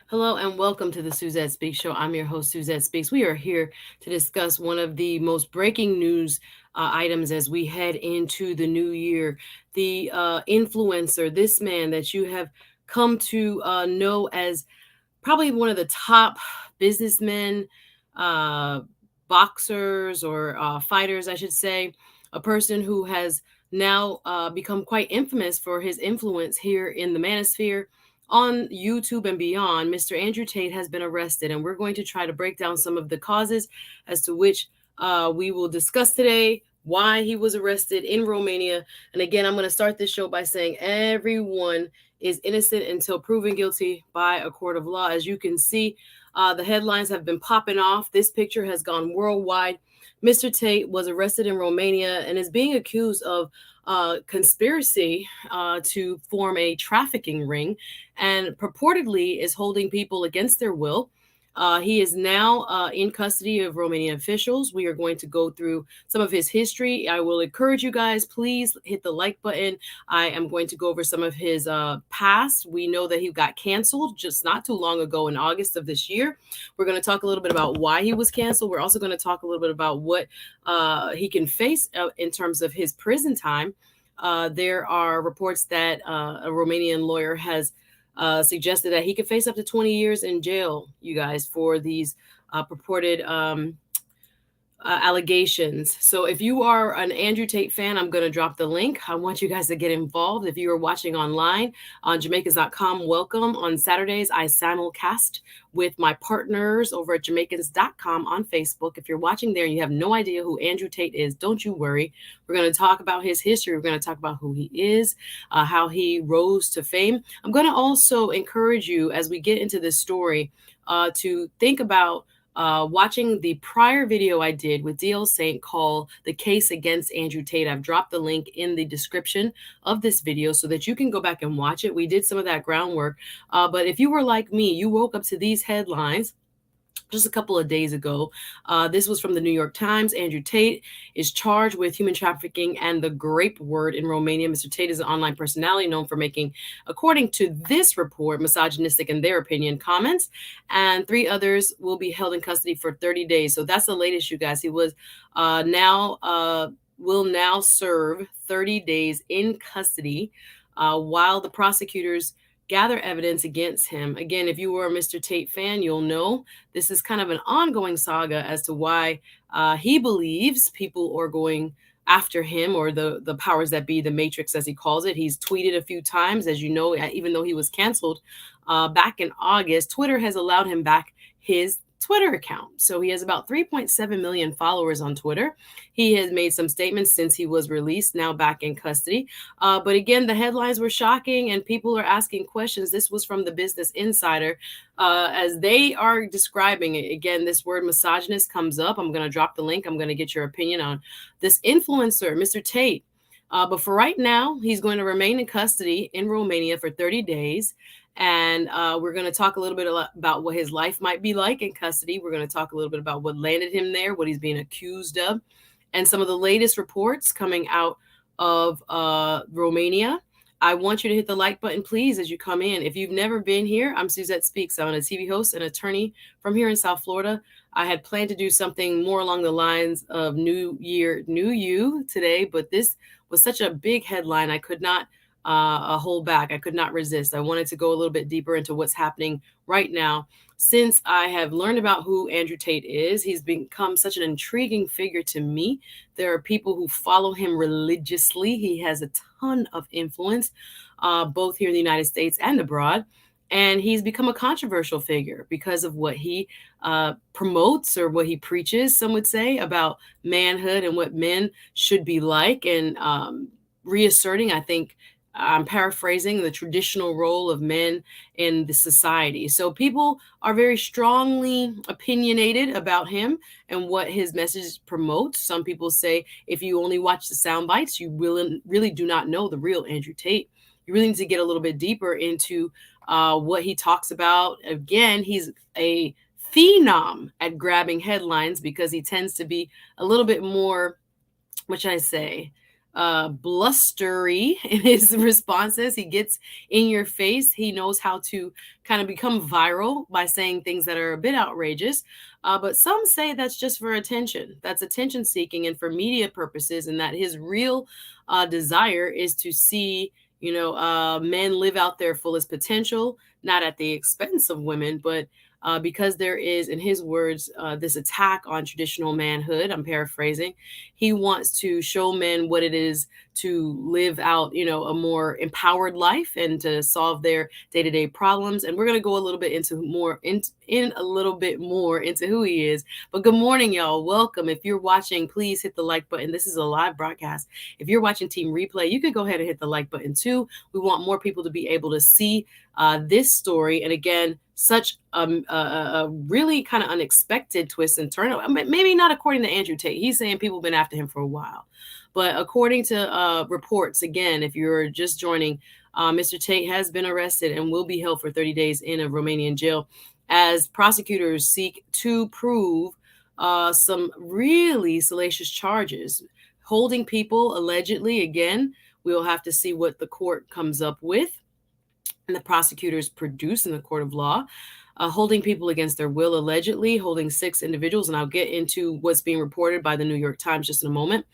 Hello and welcome to the Suzette Speaks Show. I'm your host, Suzette Speaks. We are here to discuss one of the most breaking news items as we head into the new year. The influencer, this man that you have come to know as probably one of the top businessmen, uh, boxers, or fighters, I should say, a person who has now become quite infamous for his influence here in the manosphere on YouTube and beyond. Mr. Andrew Tate has been arrested, and we're going to try to break down some of the causes as to which we will discuss today. Why he was arrested in Romania. And again, I'm going to start this show by saying everyone is innocent until proven guilty by a court of law. As you can see, the headlines have been popping off. This picture has gone worldwide. Mr. Tate was arrested in Romania and is being accused of conspiracy to form a trafficking ring, and purportedly is holding people against their will. He is now in custody of Romanian officials. We are going to go through some of his history. I will encourage you guys, please hit the like button. I am going to go over some of his past. We know that he got canceled just not too long ago in August of this year. We're going to talk a little bit about why he was canceled. We're also going to talk a little bit about what he can face in terms of his prison time. There are reports that a Romanian lawyer has suggested that he could face up to 20 years in jail, you guys, for these purported allegations. So if you are an Andrew Tate fan, I'm going to drop the link. I want you guys to get involved. If you are watching online on Jamaicans.com, welcome. On Saturdays, I simulcast with my partners over at Jamaicans.com on Facebook. If you're watching there and you have no idea who Andrew Tate is, don't you worry. We're going to talk about his history. We're going to talk about who he is, how he rose to fame. I'm going to also encourage you as we get into this story to think about watching the prior video I did with DL Saint called The Case Against Andrew Tate. I've dropped the link in the description of this video so that you can go back and watch it. We did some of that groundwork. But if you were like me, you woke up to these headlines just a couple of days ago. This was from the New York Times. Andrew Tate is charged with human trafficking and the grape word in Romania. Mr. Tate is an online personality known for making, according to this report, misogynistic, in their opinion, comments. And 3 others will be held in custody for 30 days. So that's the latest, you guys. He was will now serve 30 days in custody while the prosecutors gather evidence against him. Again, if you were a Mr. Tate fan, you'll know this is kind of an ongoing saga as to why he believes people are going after him, or the powers that be, the matrix as he calls it. He's tweeted a few times, as you know, even though he was canceled back in August. Twitter has allowed him back his Twitter account. So he has about 3.7 million followers on Twitter. He has made some statements since he was released, now back in custody. But again, the headlines were shocking and people are asking questions. This was from the Business Insider. As they are describing it, again, this word misogynist comes up. I'm going to drop the link. I'm going to get your opinion on this influencer, Mr. Tate. But for right now, he's going to remain in custody in Romania for 30 days. And we're going to talk a little bit about what his life might be like in custody. We're going to talk a little bit about what landed him there, what he's being accused of, and some of the latest reports coming out of Romania. I want you to hit the like button, please, as you come in. If you've never been here, I'm Suzette Speaks. I'm a TV host and attorney from here in South Florida. I had planned to do something more along the lines of New Year, New You today, but this was such a big headline. I could not hold back. I could not resist. I wanted to go a little bit deeper into what's happening right now. Since I have learned about who Andrew Tate is, he's become such an intriguing figure to me. There are people who follow him religiously. He has a ton of influence, both here in the United States and abroad. And he's become a controversial figure because of what he promotes, or what he preaches, some would say, about manhood and what men should be like, and reasserting, I think, I'm paraphrasing, the traditional role of men in the society. So people are very strongly opinionated about him and what his message promotes. Some people say if you only watch the sound bites, you really do not know the real Andrew Tate. You really need to get a little bit deeper into what he talks about. Again, he's a phenom at grabbing headlines because he tends to be a little bit more, what should I say, blustery in his responses. He gets in your face. He knows how to kind of become viral by saying things that are a bit outrageous. But some say that's just for attention. That's attention seeking and for media purposes, and that his real desire is to see, men live out their fullest potential, not at the expense of women, but because there is, in his words, this attack on traditional manhood. I'm paraphrasing. He wants to show men what it is to live out, a more empowered life and to solve their day-to-day problems. And we're going to go a little bit into more in a little bit more into who he is. But good morning, y'all. Welcome. If you're watching, please hit the like button. This is a live broadcast. If you're watching Team Replay, you could go ahead and hit the like button too. We want more people to be able to see this story. And again, such a really kind of unexpected twist and turn. Maybe not according to Andrew Tate. He's saying people have been after him for a while. But according to reports, again, if you're just joining, Mr. Tate has been arrested and will be held for 30 days in a Romanian jail as prosecutors seek to prove some really salacious charges. Holding people allegedly, again, we'll have to see what the court comes up with and the prosecutors produce in the court of law. Holding people against their will, allegedly, holding 6 individuals. And I'll get into what's being reported by the New York Times just in a moment.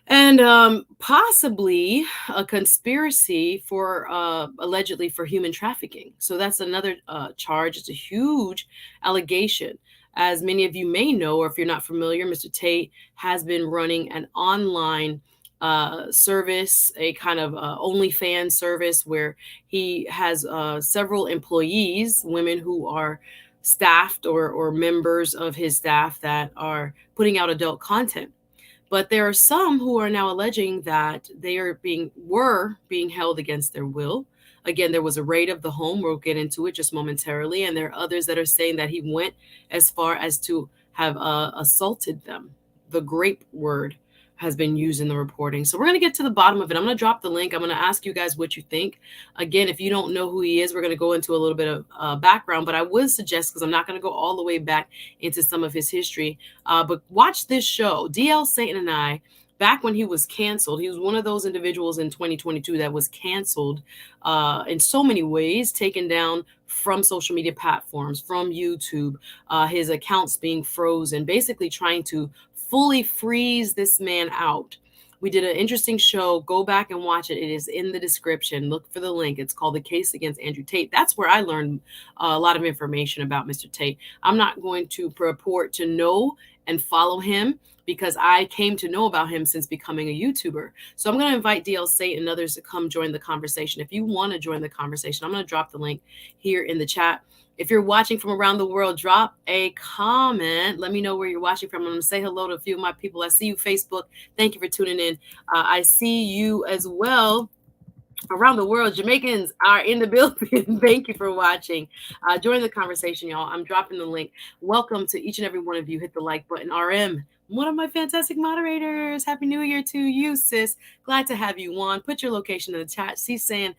And possibly a conspiracy for allegedly for human trafficking. So that's another charge. It's a huge allegation. As many of you may know, or if you're not familiar, Mr. Tate has been running an online service, a kind of OnlyFans service where he has several employees, women who are staffed or members of his staff that are putting out adult content. But there are some who are now alleging that they were being held against their will. Again, there was a raid of the home. We'll get into it just momentarily. And there are others that are saying that he went as far as to have assaulted them. The grape word has been used in the reporting. So we're going to get to the bottom of it. I'm going to drop the link. I'm going to ask you guys what you think. Again, if you don't know who he is, we're going to go into a little bit of background, but I would suggest, because I'm not going to go all the way back into some of his history, but watch this show. DL Satan and I, back when he was canceled, he was one of those individuals in 2022 that was canceled in so many ways, taken down from social media platforms, from YouTube, his accounts being frozen, basically trying to fully freeze this man out. We did an interesting show. Go back and watch it. It is in the description. Look for the link. It's called The Case Against Andrew Tate. That's where I learned a lot of information about Mr. Tate. I'm not going to purport to know and follow him because I came to know about him since becoming a YouTuber. So I'm going to invite DL Sate and others to come join the conversation. If you want to join the conversation, I'm going to drop the link here in the chat. If you're watching from around the world, drop a comment. Let me know where you're watching from. I'm going to say hello to a few of my people. I see you, Facebook. Thank you for tuning in. I see you as well. Around the world, Jamaicans are in the building. Thank you for watching. Join the conversation, y'all. I'm dropping the link. Welcome to each and every one of you. Hit the like button. RM, one of my fantastic moderators. Happy New Year to you, sis. Glad to have you on. Put your location in the chat. She's saying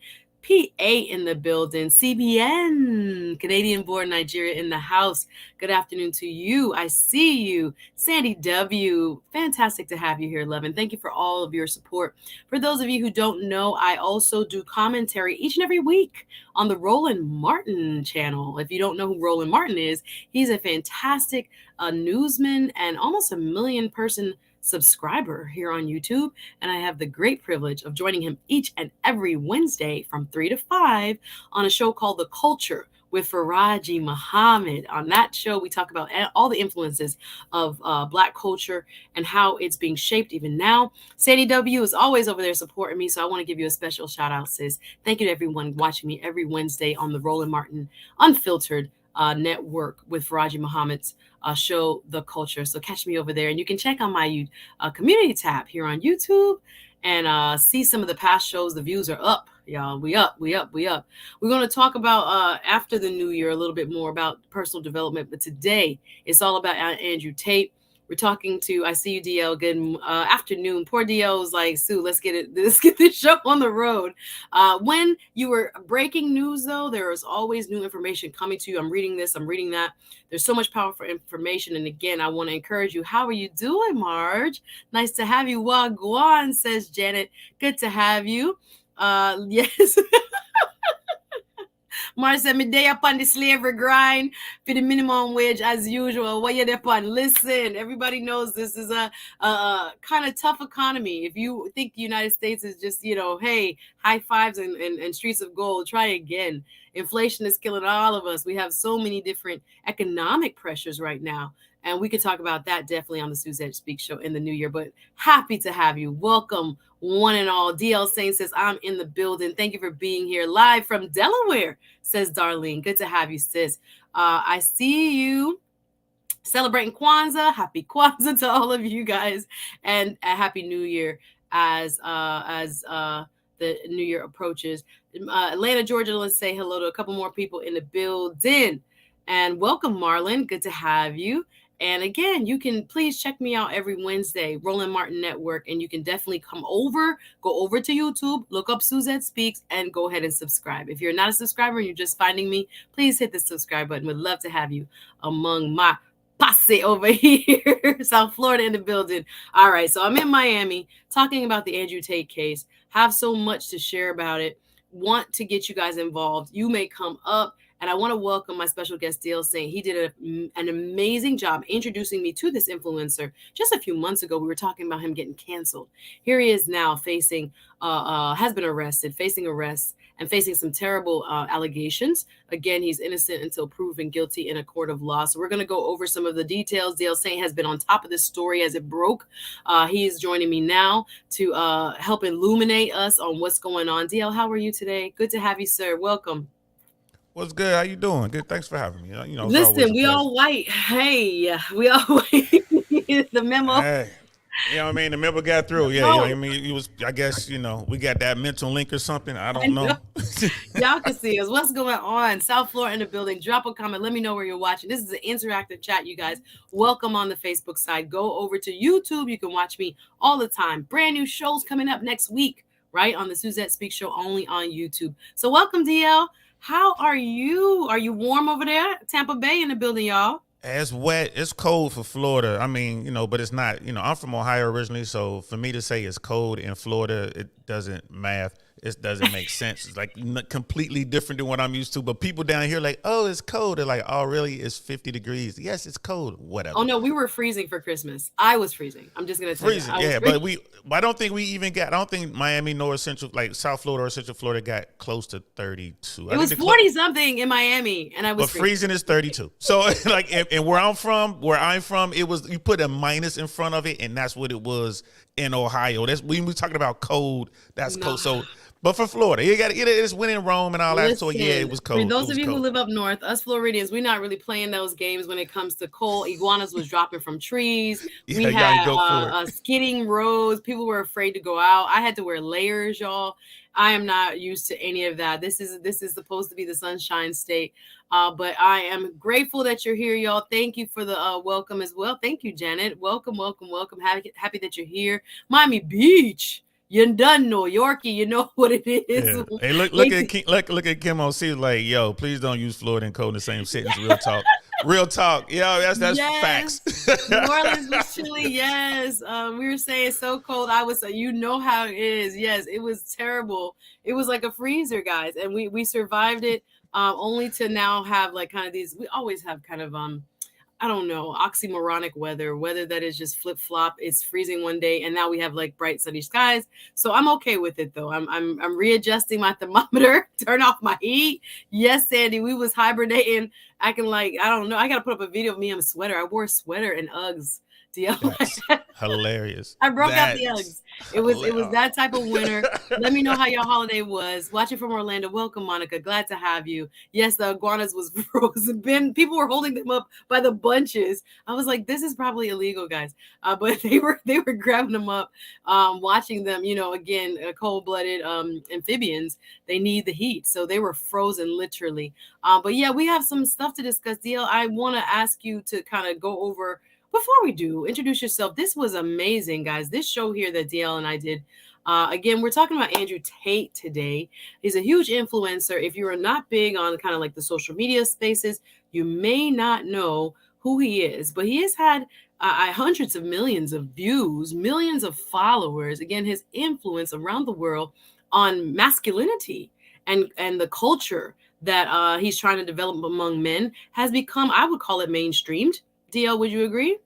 PA in the building. CBN, Canadian born Nigeria in the house. Good afternoon to you. I see you. Sandy W. Fantastic to have you here, Levin. Thank you for all of your support. For those of you who don't know, I also do commentary each and every week on the Roland Martin channel. If you don't know who Roland Martin is, he's a fantastic newsman and almost 1 million person subscriber here on YouTube, and I have the great privilege of joining him each and every Wednesday from 3 to 5 on a show called The Culture with Faraji Muhammad. On that show, we talk about all the influences of Black culture and how it's being shaped even now. Sandy W is always over there supporting me, so I want to give you a special shout out, sis. Thank you to everyone watching me every Wednesday on the Roland Martin Unfiltered network with Faraji Muhammad's show, The Culture. So catch me over there, and you can check on my community tab here on YouTube and see some of the past shows. The views are up, y'all. We up. We're going to talk about after the new year a little bit more about personal development, but today it's all about Andrew Tate. We're talking to, I see you, DL. Good afternoon. Poor DL was like, Sue, let's get it. Let's get this show on the road. When you were breaking news, though, there is always new information coming to you. I'm reading this. I'm reading that. There's so much powerful information. And again, I want to encourage you. How are you doing, Marge? Nice to have you. Wagwan, says Janet. Good to have you. Yes. Marge said, me day up on the slavery grind for the minimum wage as usual. What you there upon? Listen, everybody knows this is a kind of tough economy. If you think the United States is just, hey, high fives and streets of gold, try again. Inflation is killing all of us. We have so many different economic pressures right now. And we could talk about that definitely on the Suzette Speaks show in the new year. But happy to have you. Welcome, one and all. DL Saint says, I'm in the building. Thank you for being here live from Delaware, says Darlene. Good to have you, sis. I see you celebrating Kwanzaa. Happy Kwanzaa to all of you guys. And a happy new year as the new year approaches. Atlanta, Georgia, let's say hello to a couple more people in the building. And welcome, Marlon. Good to have you. And again, you can please check me out every Wednesday, Roland Martin Network, and you can definitely go over to YouTube, look up Suzette Speaks, and go ahead and subscribe. If you're not a subscriber and you're just finding me, please hit the subscribe button. Would love to have you among my posse over here, South Florida in the building. All right, so I'm in Miami talking about the Andrew Tate case. Have so much to share about it. Want to get you guys involved. You may come up. And I want to welcome my special guest, DL Saint. He did an amazing job introducing me to this influencer. Just a few months ago, we were talking about him getting canceled. Here he is now facing, has been arrested, facing arrests, and facing some terrible allegations. Again, he's innocent until proven guilty in a court of law. So we're going to go over some of the details. DL Saint has been on top of this story as it broke. He is joining me now to help illuminate us on what's going on. DL, how are you today? Good to have you, sir. Welcome. What's good? How you doing? Good. Thanks for having me. Listen, we all white. Hey, we all white. The memo. Hey, what I mean? The memo got through. Yeah, I mean, it was. I guess we got that mental link or something. I don't know. Y'all can see us. What's going on? South Florida in the building. Drop a comment. Let me know where you're watching. This is an interactive chat, you guys. Welcome on the Facebook side. Go over to YouTube. You can watch me all the time. Brand new shows coming up next week, right? On the Suzette Speaks show, only on YouTube. So welcome, DL. How are you? Are you warm over there? Tampa Bay in the building, y'all. It's wet. It's cold for Florida. I mean, but it's not. I'm from Ohio originally, so for me to say it's cold in Florida, it doesn't math. It doesn't make sense. It's like completely different than what I'm used to. But people down here like, oh, it's cold. They're like, oh, really? It's 50 degrees. Yes, it's cold. Whatever. Oh no, we were freezing for Christmas. I was freezing. I'm just gonna tell freezing. You. Yeah, but I don't think we even got. I don't think Miami nor Central, like South Florida or Central Florida, got close to 32. It was 40 something in Miami, and I was. But freezing is 32. So like, and where I'm from, it was you put a minus in front of it, and that's what it was in Ohio. That's we were talking about cold. That's cold. So. But for Florida, you got it's winning Rome and all that. Listen, so yeah, it was cold. For those of you who live up north, us Floridians, we're not really playing those games when it comes to cold. Iguanas was dropping from trees. We had skidding roads. People were afraid to go out. I had to wear layers, y'all. I am not used to any of that. This is supposed to be the sunshine state. But I am grateful that you're here, y'all. Thank you for the welcome as well. Thank you, Janet. Welcome. Happy that you're here. Miami Beach. You done know Yorkie, you know what it is. Yeah. Hey, look at Kim on C like, yo, please don't use Florida and cold in the same sentence. Real talk. Real talk. Yeah, that's yes. facts. New Orleans was chilly, yes. We were saying so cold. I was you know how it is. Yes, it was terrible. It was like a freezer, guys. And we survived it only to now have like kind of these, we always have kind of I don't know, oxymoronic weather that is just flip-flop. It's freezing one day, and now we have like bright sunny skies. So I'm okay with it though. I'm readjusting my thermometer, turn off my heat. Yes, Sandy, we was hibernating, acting like, I don't know. I gotta put up a video of me in a sweater. I wore a sweater and Uggs. That's hilarious. I broke out the Uggs. It was that type of winter. Let me know how your holiday was. Watching from Orlando. Welcome, Monica. Glad to have you. Yes, the iguanas was frozen. People were holding them up by the bunches. I was like, this is probably illegal, guys. But they were grabbing them up, watching them. Again, cold-blooded amphibians. They need the heat, so they were frozen literally. But yeah, we have some stuff to discuss. DL, I want to ask you to kind of go over Before we do, introduce yourself. This was amazing, guys. This show here that DL and I did. Again, we're talking about Andrew Tate today. He's a huge influencer. If you are not big on kind of like the social media spaces, you may not know who he is, but he has had hundreds of millions of views, millions of followers. Again, his influence around the world on masculinity and the culture that he's trying to develop among men has become, I would call it, mainstreamed. DL, would you agree?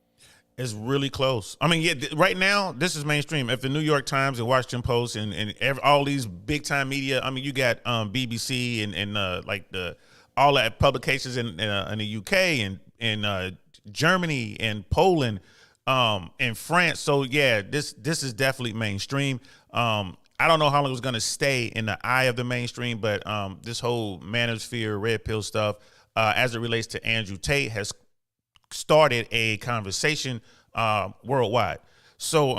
It's really close. I mean, yeah, right now this is mainstream. If the New York Times and Washington Post and all these big time media, I mean, you got BBC and like the all that publications in the UK and Germany and Poland and France. So yeah, this is definitely mainstream. I don't know how long it's going to stay in the eye of the mainstream, but this whole manosphere, red pill stuff, as it relates to Andrew Tate, has started a conversation worldwide. So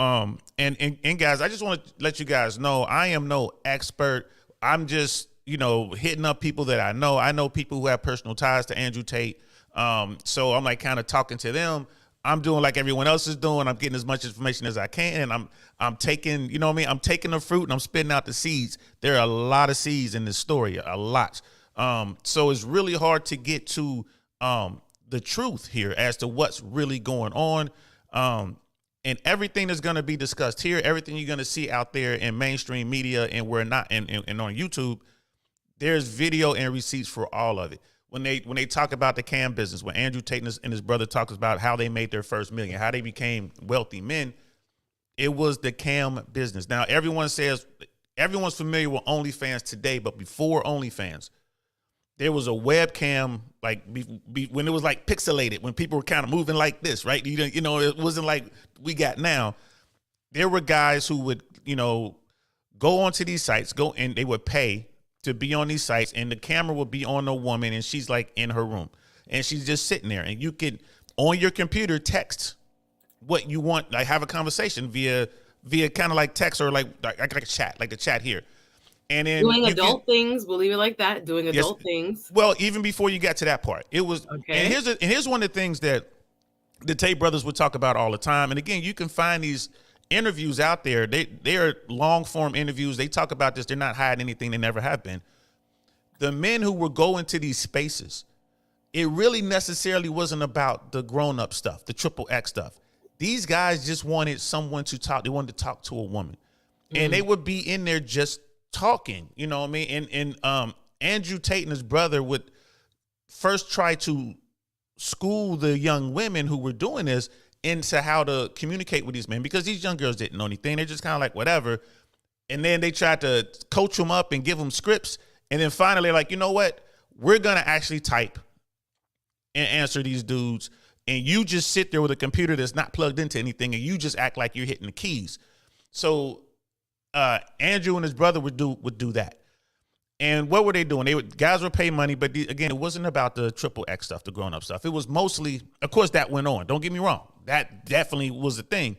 and guys, I just want to let you guys know I am no expert. I'm just, hitting up people that I know. I know people who have personal ties to Andrew Tate. So I'm like kind of talking to them. I'm doing like everyone else is doing. I'm getting as much information as I can, and I'm taking, you know what I mean? I'm taking the fruit and I'm spitting out the seeds. There are a lot of seeds in this story, a lot. So it's really hard to get to the truth here as to what's really going on. And everything that's going to be discussed here, everything you're going to see out there in mainstream media and we're not and on YouTube, there's video and receipts for all of it. When they talk about the cam business, when Andrew Tate and his brother talks about how they made their first million, how they became wealthy men, it was the cam business. Now, everyone's familiar with OnlyFans today, but before OnlyFans, there was a webcam, like when it was like pixelated, when people were kind of moving like this, right? It wasn't like we got now. There were guys who would, go onto these sites, and they would pay to be on these sites, and the camera would be on a woman, and she's like in her room, and she's just sitting there, and you could on your computer text what you want, like have a conversation via kind of like text or like a chat, like the chat here. And then doing adult things, we'll leave it like that. Doing adult things. Well, even before you got to that part, it was okay. And here's one of the things that the Tate brothers would talk about all the time. And again, you can find these interviews out there. They are long form interviews. They talk about this. They're not hiding anything. They never have been. The men who were going to these spaces, it really necessarily wasn't about the grown up stuff, the triple X stuff. These guys just wanted someone to talk. They wanted to talk to a woman, and they would be in there just talking. You know what I mean? And Andrew Tate and his brother would first try to school the young women who were doing this into how to communicate with these men, because these young girls didn't know anything. They're just kind of like whatever. And then they tried to coach them up and give them scripts. And then finally, like, you know what? We're going to actually type and answer these dudes. And you just sit there with a computer that's not plugged into anything, and you just act like you're hitting the keys. So Andrew and his brother would do that. And what were they doing? Guys would pay money, but again, it wasn't about the triple X stuff, the grown up stuff. It was mostly, of course, that went on. Don't get me wrong. That definitely was a thing.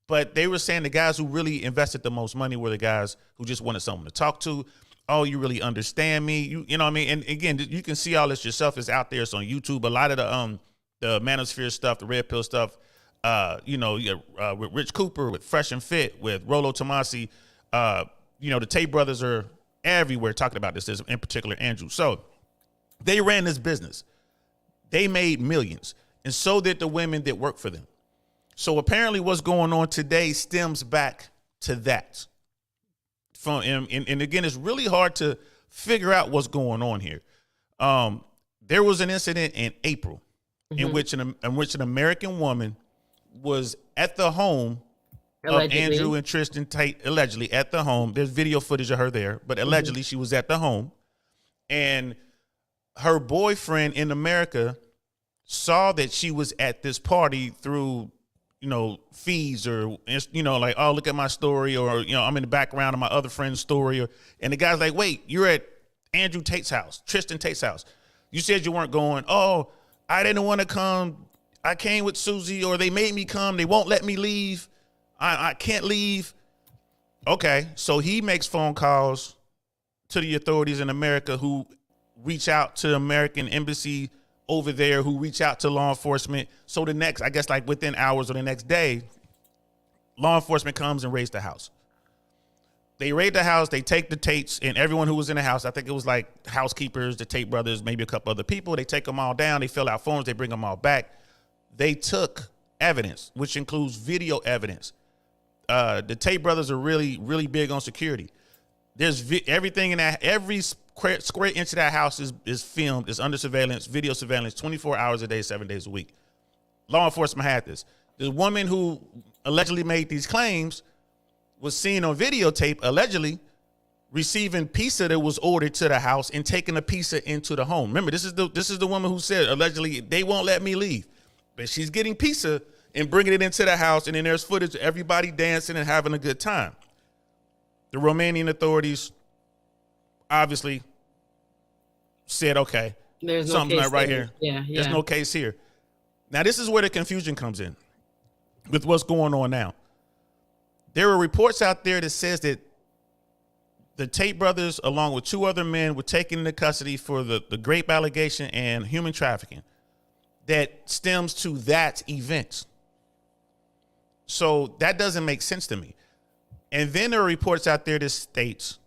But they were saying the guys who really invested the most money were the guys who just wanted someone to talk to. Oh, you really understand me? You know what I mean? And again, you can see all this yourself. It's out there. It's on YouTube. A lot of the manosphere stuff, the red pill stuff, with Rich Cooper, with Fresh and Fit, with Rollo Tomasi, the Tate brothers are everywhere talking about this, in particular Andrew. So they ran this business. They made millions, and so did the women that work for them. So apparently what's going on today stems back to that. And again, it's really hard to figure out what's going on here. There was an incident in April in which an American woman was at the home allegedly of Andrew and Tristan Tate, allegedly at the home. There's video footage of her there, but allegedly she was at the home, and her boyfriend in America saw that she was at this party through, feeds or, like, oh, look at my story, or, I'm in the background of my other friend's story. And the guy's like, wait, you're at Andrew Tate's house, Tristan Tate's house. You said you weren't going. Oh, I didn't want to come. I came with Susie, or they made me come. They won't let me leave. I can't leave. Okay, so he makes phone calls to the authorities in America, who reach out to the American embassy over there who reach out to law enforcement. So the next, I guess, like within hours or the next day, law enforcement comes and raids the house. They raid the house. They take the Tates and everyone who was in the house. I think it was like housekeepers, the Tate brothers, maybe a couple other people. They take them all down. They fill out forms. They bring them all back. They took evidence, which includes video evidence. The Tate brothers are really, really big on security. There's everything in that, every square inch of that house is filmed, is under surveillance, video surveillance, 24 hours a day, 7 days a week. Law enforcement had this. The woman who allegedly made these claims was seen on videotape, allegedly receiving pizza that was ordered to the house and taking the pizza into the home. Remember, this is the woman who said allegedly they won't let me leave, but she's getting pizza and bringing it into the house, and then there's footage of everybody dancing and having a good time. The Romanian authorities obviously said, okay, there's something's no not right here. Yeah, There's no case here. Now, this is where the confusion comes in with what's going on now. There are reports out there that says that the Tate brothers, along with 2 other men, were taken into custody for the grape allegation and human trafficking that stems to that event. So that doesn't make sense to me. And then there are reports out there that states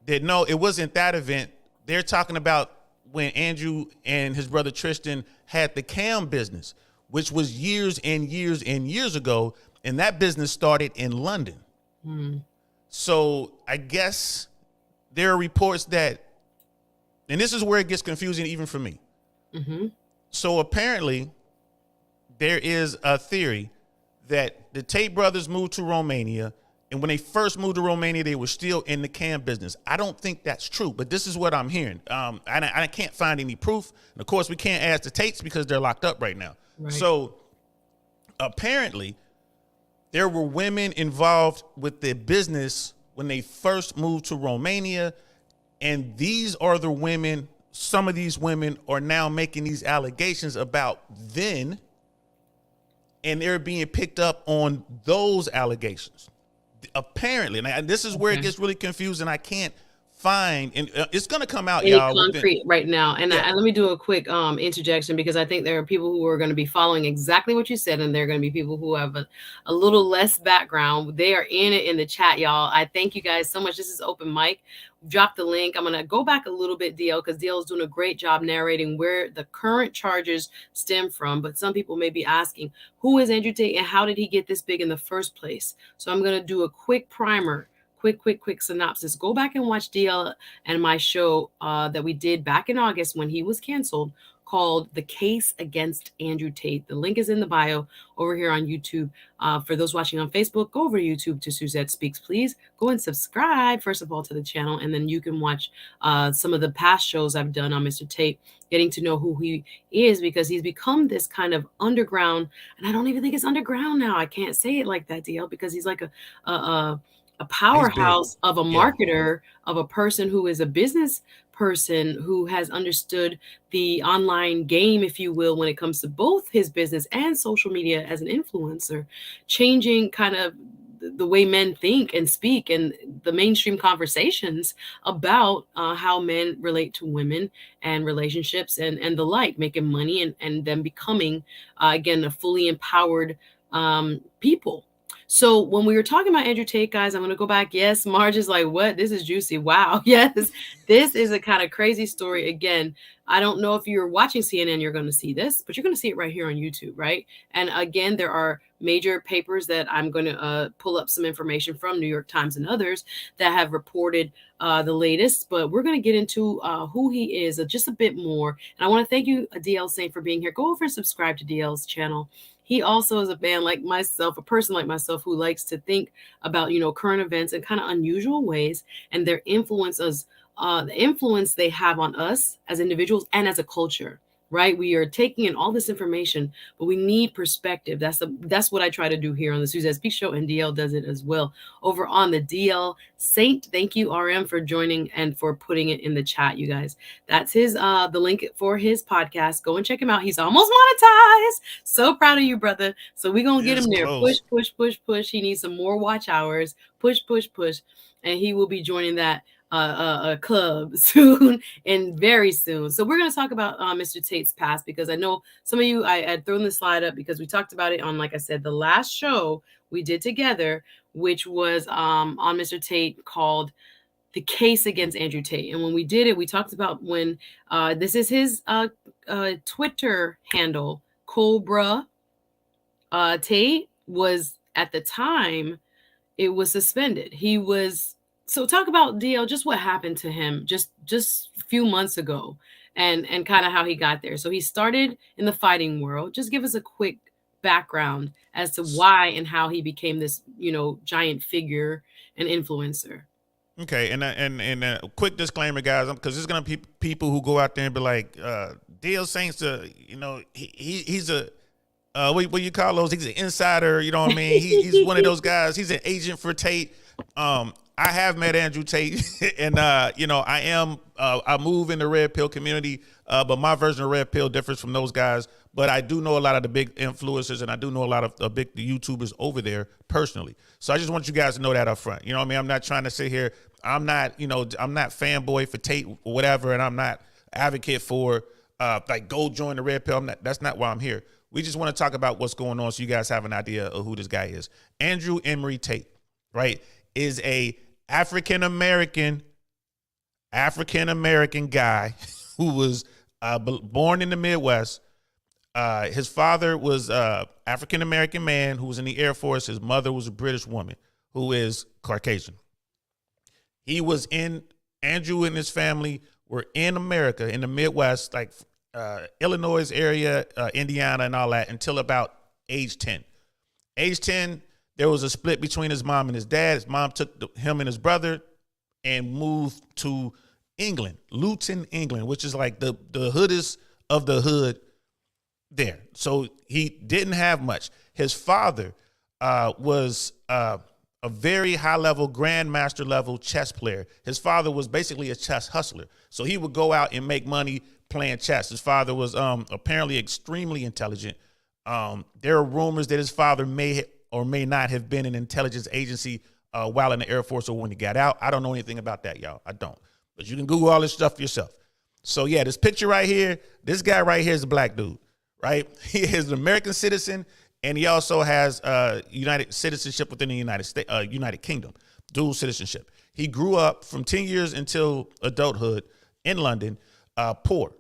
that, no, it wasn't that event. They're talking about when Andrew and his brother Tristan had the cam business, which was years and years and years ago. And that business started in London. So I guess there are reports that, and this is where it gets confusing even for me. So apparently there is a theory that the Tate brothers moved to Romania, and when they first moved to Romania, they were still in the cam business. I don't think that's true, but this is what I'm hearing. I can't find any proof. And of course, we can't ask the Tates because they're locked up right now. Right. So apparently there were women involved with the business when they first moved to Romania, and these are the women. Some of these women are now making these allegations about then, and they're being picked up on those allegations. Apparently, and this is where it gets really confusing. I can't find, and it's going to come out, any y'all, concrete right now. And let me do a quick interjection, because I think there are people who are going to be following exactly what you said, and there are going to be people who have a little less background. They are in it in the chat, y'all. I thank you guys so much. This is open mic. Drop the link. I'm going to go back a little bit, DL, because DL is doing a great job narrating where the current charges stem from. But some people may be asking, who is Andrew Tate and how did he get this big in the first place? So I'm going to do a quick primer. Quick synopsis. Go back and watch DL and my show that we did back in August when he was canceled, called The Case Against Andrew Tate. The link is in the bio over here on YouTube. For those watching on Facebook, go over to YouTube to Suzette Speaks, please. Go and subscribe, first of all, to the channel, and then you can watch some of the past shows I've done on Mr. Tate, getting to know who he is, because he's become this kind of underground, and I don't even think it's underground now. I can't say it like that, DL, because he's like a powerhouse of a marketer, of a person who is a business person who has understood the online game, if you will, when it comes to both his business and social media as an influencer, changing kind of the way men think and speak and the mainstream conversations about how men relate to women and relationships and the like, making money and them becoming, again, a fully empowered people. So when we were talking about Andrew Tate, guys, I'm going to go back. Yes, Marge is like, what? This is juicy. Wow. Yes, this is a kind of crazy story. Again, I don't know if you're watching CNN, you're going to see this, but you're going to see it right here on YouTube, right? And again, there are major papers that I'm going to pull up some information from, New York Times and others, that have reported the latest. But we're going to get into who he is just a bit more. And I want to thank you, DL Saint, for being here. Go over and subscribe to DL's channel. He also is a man like myself, a person like myself, who likes to think about, current events in kind of unusual ways and their influence the influence they have on us as individuals and as a culture, right? We are taking in all this information, but we need perspective. That's what I try to do here on the SuzetteSpeaks show, and DL does it as well over on the DL Saint. Thank you, RM, for joining and for putting it in the chat, you guys. That's his the link for his podcast. Go and check him out. He's almost monetized. So proud of you, brother. So we're gonna get him there. Push. He needs some more watch hours. Push, and he will be joining that club soon and very soon. So we're going to talk about Mr. Tate's past, because I know some of you, I had thrown the slide up because we talked about it on, like I said, the last show we did together, which was on Mr. Tate, called The Case Against Andrew Tate. And when we did it, we talked about when this is his Twitter handle, Cobra Tate, was at the time, it was suspended. He was, so talk about DL, just what happened to him just a few months ago, and kind of how he got there. So he started in the fighting world. Just give us a quick background as to why and how he became this, giant figure and influencer. Okay, and a quick disclaimer, guys, because there's gonna be people who go out there and be like, DL Saints, he's a what you call those? He's an insider, you know what I mean? He's one of those guys. He's an agent for Tate. I have met Andrew Tate, and I move in the red pill community, but my version of red pill differs from those guys. But I do know a lot of the big influencers, and I do know a lot of the big YouTubers over there personally. So I just want you guys to know that up front. You know what I mean? I'm not trying to sit here. I'm not fanboy for Tate or whatever, and I'm not advocate for like go join the red pill. That's not why I'm here. We just want to talk about what's going on so you guys have an idea of who this guy is. Andrew Emery Tate, right, is a African-American guy who was born in the Midwest. His father was African-American man who was in the Air Force. His mother was a British woman who is Caucasian. Andrew and his family were in America, in the Midwest, like Illinois area, Indiana and all that, until about age 10. Age 10, there was a split between his mom and his dad. His mom took him and his brother and moved to England, Luton, England, which is like the hoodest of the hood there. So he didn't have much. His father was a very high-level, grandmaster level chess player. His father was basically a chess hustler. So he would go out and make money playing chess. His father was apparently extremely intelligent. There are rumors that his father may or may not have been an intelligence agency while in the Air Force or when he got out. I don't know anything about that, y'all. I don't. But you can Google all this stuff yourself. So, yeah, this picture right here, this guy right here is a black dude, right? He is an American citizen, and he also has United citizenship within the United Kingdom, dual citizenship. He grew up from 10 years until adulthood in London, poor,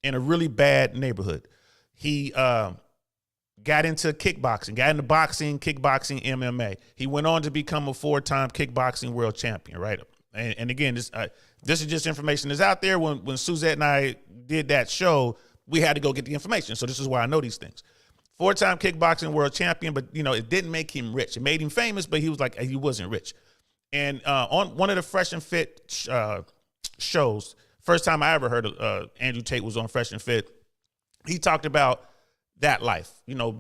in a really bad neighborhood. He got into kickboxing, got into boxing, kickboxing, MMA. He went on to become a 4-time kickboxing world champion, right? And again, this is just information that's out there. When Suzette and I did that show, we had to go get the information. So this is why I know these things. 4-time kickboxing world champion, but it didn't make him rich. It made him famous, but he wasn't rich. And on one of the Fresh and Fit shows, first time I ever heard of Andrew Tate was on Fresh and Fit. He talked about that life,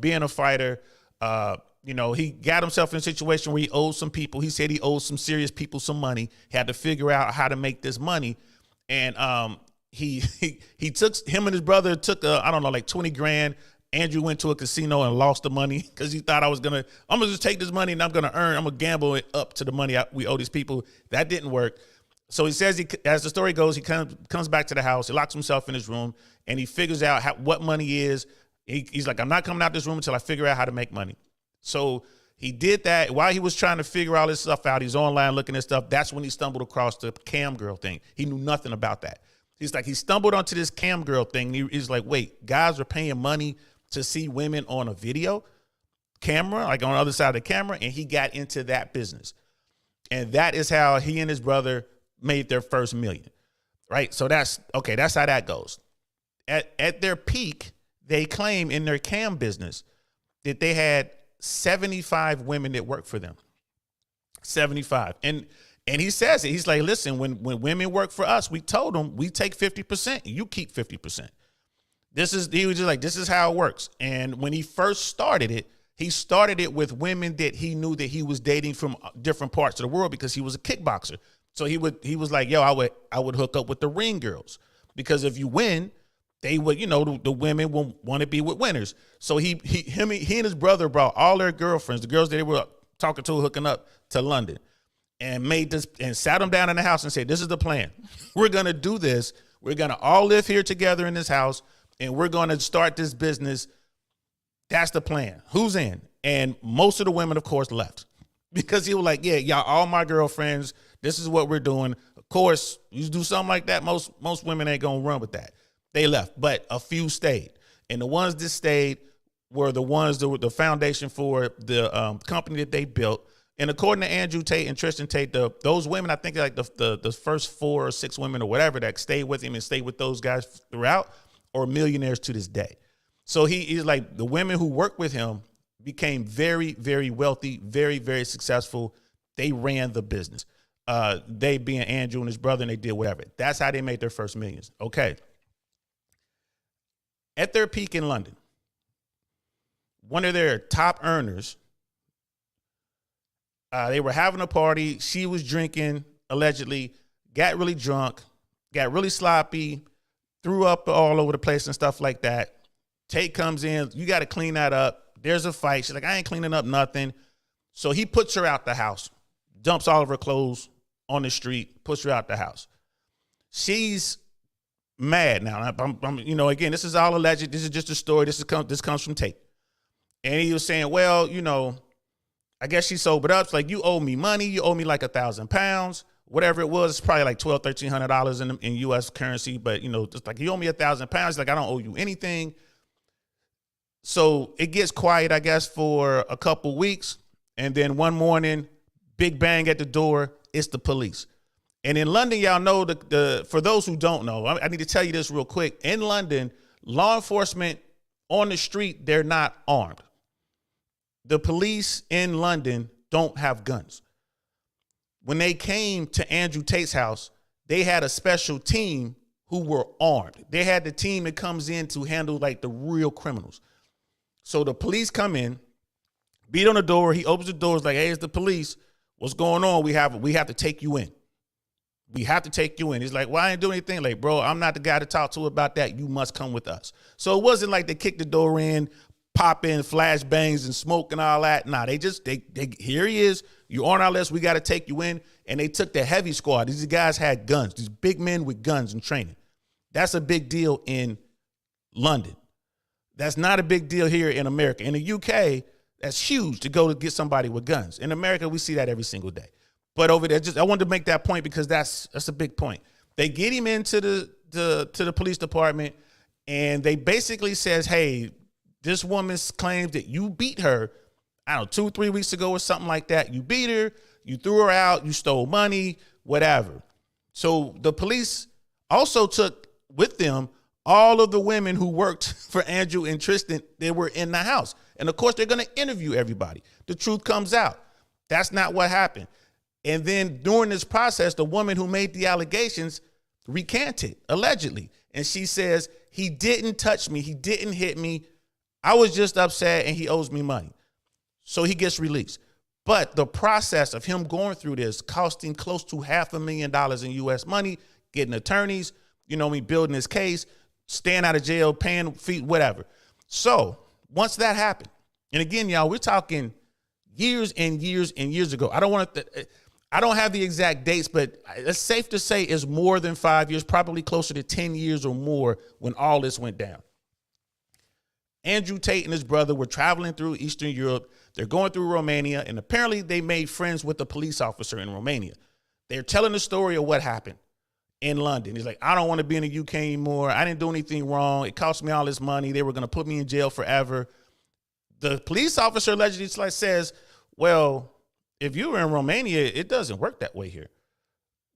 being a fighter. He got himself in a situation where he owed some people. He said he owed some serious people some money. He had to figure out how to make this money. And he took him and his brother took like 20 grand. Andrew went to a casino and lost the money because he thought I'm gonna just take this money and I'm gonna gamble it up to the money we owe these people. That didn't work. So he says, as the story goes, he comes back to the house, he locks himself in his room, and he figures out what money is. He's like, I'm not coming out this room until I figure out how to make money. So he did that. While he was trying to figure all this stuff out, he's online looking at stuff. That's when he stumbled across the cam girl thing. He knew nothing about that. He's like, he stumbled onto this cam girl thing. He's like, wait, guys are paying money to see women on a video camera, like on the other side of the camera. And he got into that business. And that is how he and his brother made their first million, right? So that's how that goes. At their peak, they claim in their cam business that they had 75 women that worked for them. 75. And he says it. He's like, listen, when women work for us, we told them we take 50%, you keep 50%. He was just like, this is how it works. And when he first started it, he started it with women that he knew that he was dating from different parts of the world because he was a kickboxer. So he was like, yo, I would hook up with the ring girls because if you win, they would, the women will want to be with winners. So he and his brother brought all their girlfriends, the girls that they were talking to, hooking up, to London. and made this and sat them down in the house and said, this is the plan. We're going to do this. We're going to all live here together in this house, and we're going to start this business. That's the plan. Who's in? And most of the women, of course, left because he was like, yeah, y'all, all my girlfriends, this is what we're doing. Of course, you do something like that, most women ain't going to run with that. They left, but a few stayed. And the ones that stayed were the ones that were the foundation for the company that they built. And according to Andrew Tate and Tristan Tate, those women, I think like the first 4 or 6 women or whatever that stayed with him and stayed with those guys throughout are millionaires to this day. So he's like, the women who worked with him became very, very wealthy, very, very successful. They ran the business. They being Andrew and his brother, and they did whatever. That's how they made their first millions. Okay. At their peak in London, one of their top earners, they were having a party. She was drinking, allegedly, got really drunk, got really sloppy, threw up all over the place and stuff like that. Tate comes in, you got to clean that up. There's a fight. She's like, I ain't cleaning up nothing. So he puts her out the house, dumps all of her clothes on the street, puts her out the house. She's mad now. I'm again, this is all alleged. This is just a story. This comes from Tate. And he was saying, well, I guess she sobered up. It's like, you owe me money. You owe me like 1,000 pounds, whatever it was. It's probably like $1,200, in U.S. currency. But, just like, you owe me 1,000 pounds. Like, I don't owe you anything. So it gets quiet, I guess, for a couple weeks. And then one morning, big bang at the door. It's the police. And in London, y'all know, for those who don't know, I need to tell you this real quick. In London, law enforcement on the street, they're not armed. The police in London don't have guns. When they came to Andrew Tate's house, they had a special team who were armed. They had the team that comes in to handle like the real criminals. So the police come in, beat on the door. He opens the door. It's like, hey, it's the police. What's going on? We have to take you in. We have to take you in. He's like, well, I ain't doing anything. Like, bro, I'm not the guy to talk to about that. You must come with us. So it wasn't like they kicked the door in, pop in flashbangs and smoke and all that. Nah, they here he is. You're on our list. We got to take you in. And they took the heavy squad. These guys had guns. These big men with guns and training. That's a big deal in London. That's not a big deal here in America. In the UK, that's huge to go to get somebody with guns. In America, we see that every single day. But over there, I wanted to make that point because that's a big point. They get him into the police department, and they basically says, hey, this woman claims that you beat her, I don't know, 2-3 weeks ago or something like that. You beat her, you threw her out, you stole money, whatever. So the police also took with them all of the women who worked for Andrew and Tristan. They were in the house. And of course, they're going to interview everybody. The truth comes out. That's not what happened. And then during this process, the woman who made the allegations recanted, allegedly. And she says, he didn't touch me. He didn't hit me. I was just upset and he owes me money. So he gets released. But the process of him going through this, costing close to $500,000 in U.S. money, getting attorneys, building his case, staying out of jail, paying fees, whatever. So once that happened, and again, y'all, we're talking years and years and years ago. I don't have the exact dates, but it's safe to say it's more than 5 years, probably closer to 10 years or more when all this went down. Andrew Tate and his brother were traveling through Eastern Europe. They're going through Romania, and apparently they made friends with a police officer in Romania. They're telling the story of what happened in London. He's like, I don't want to be in the UK anymore. I didn't do anything wrong. It cost me all this money. They were going to put me in jail forever. The police officer allegedly says, well, if you were in Romania, it doesn't work that way here.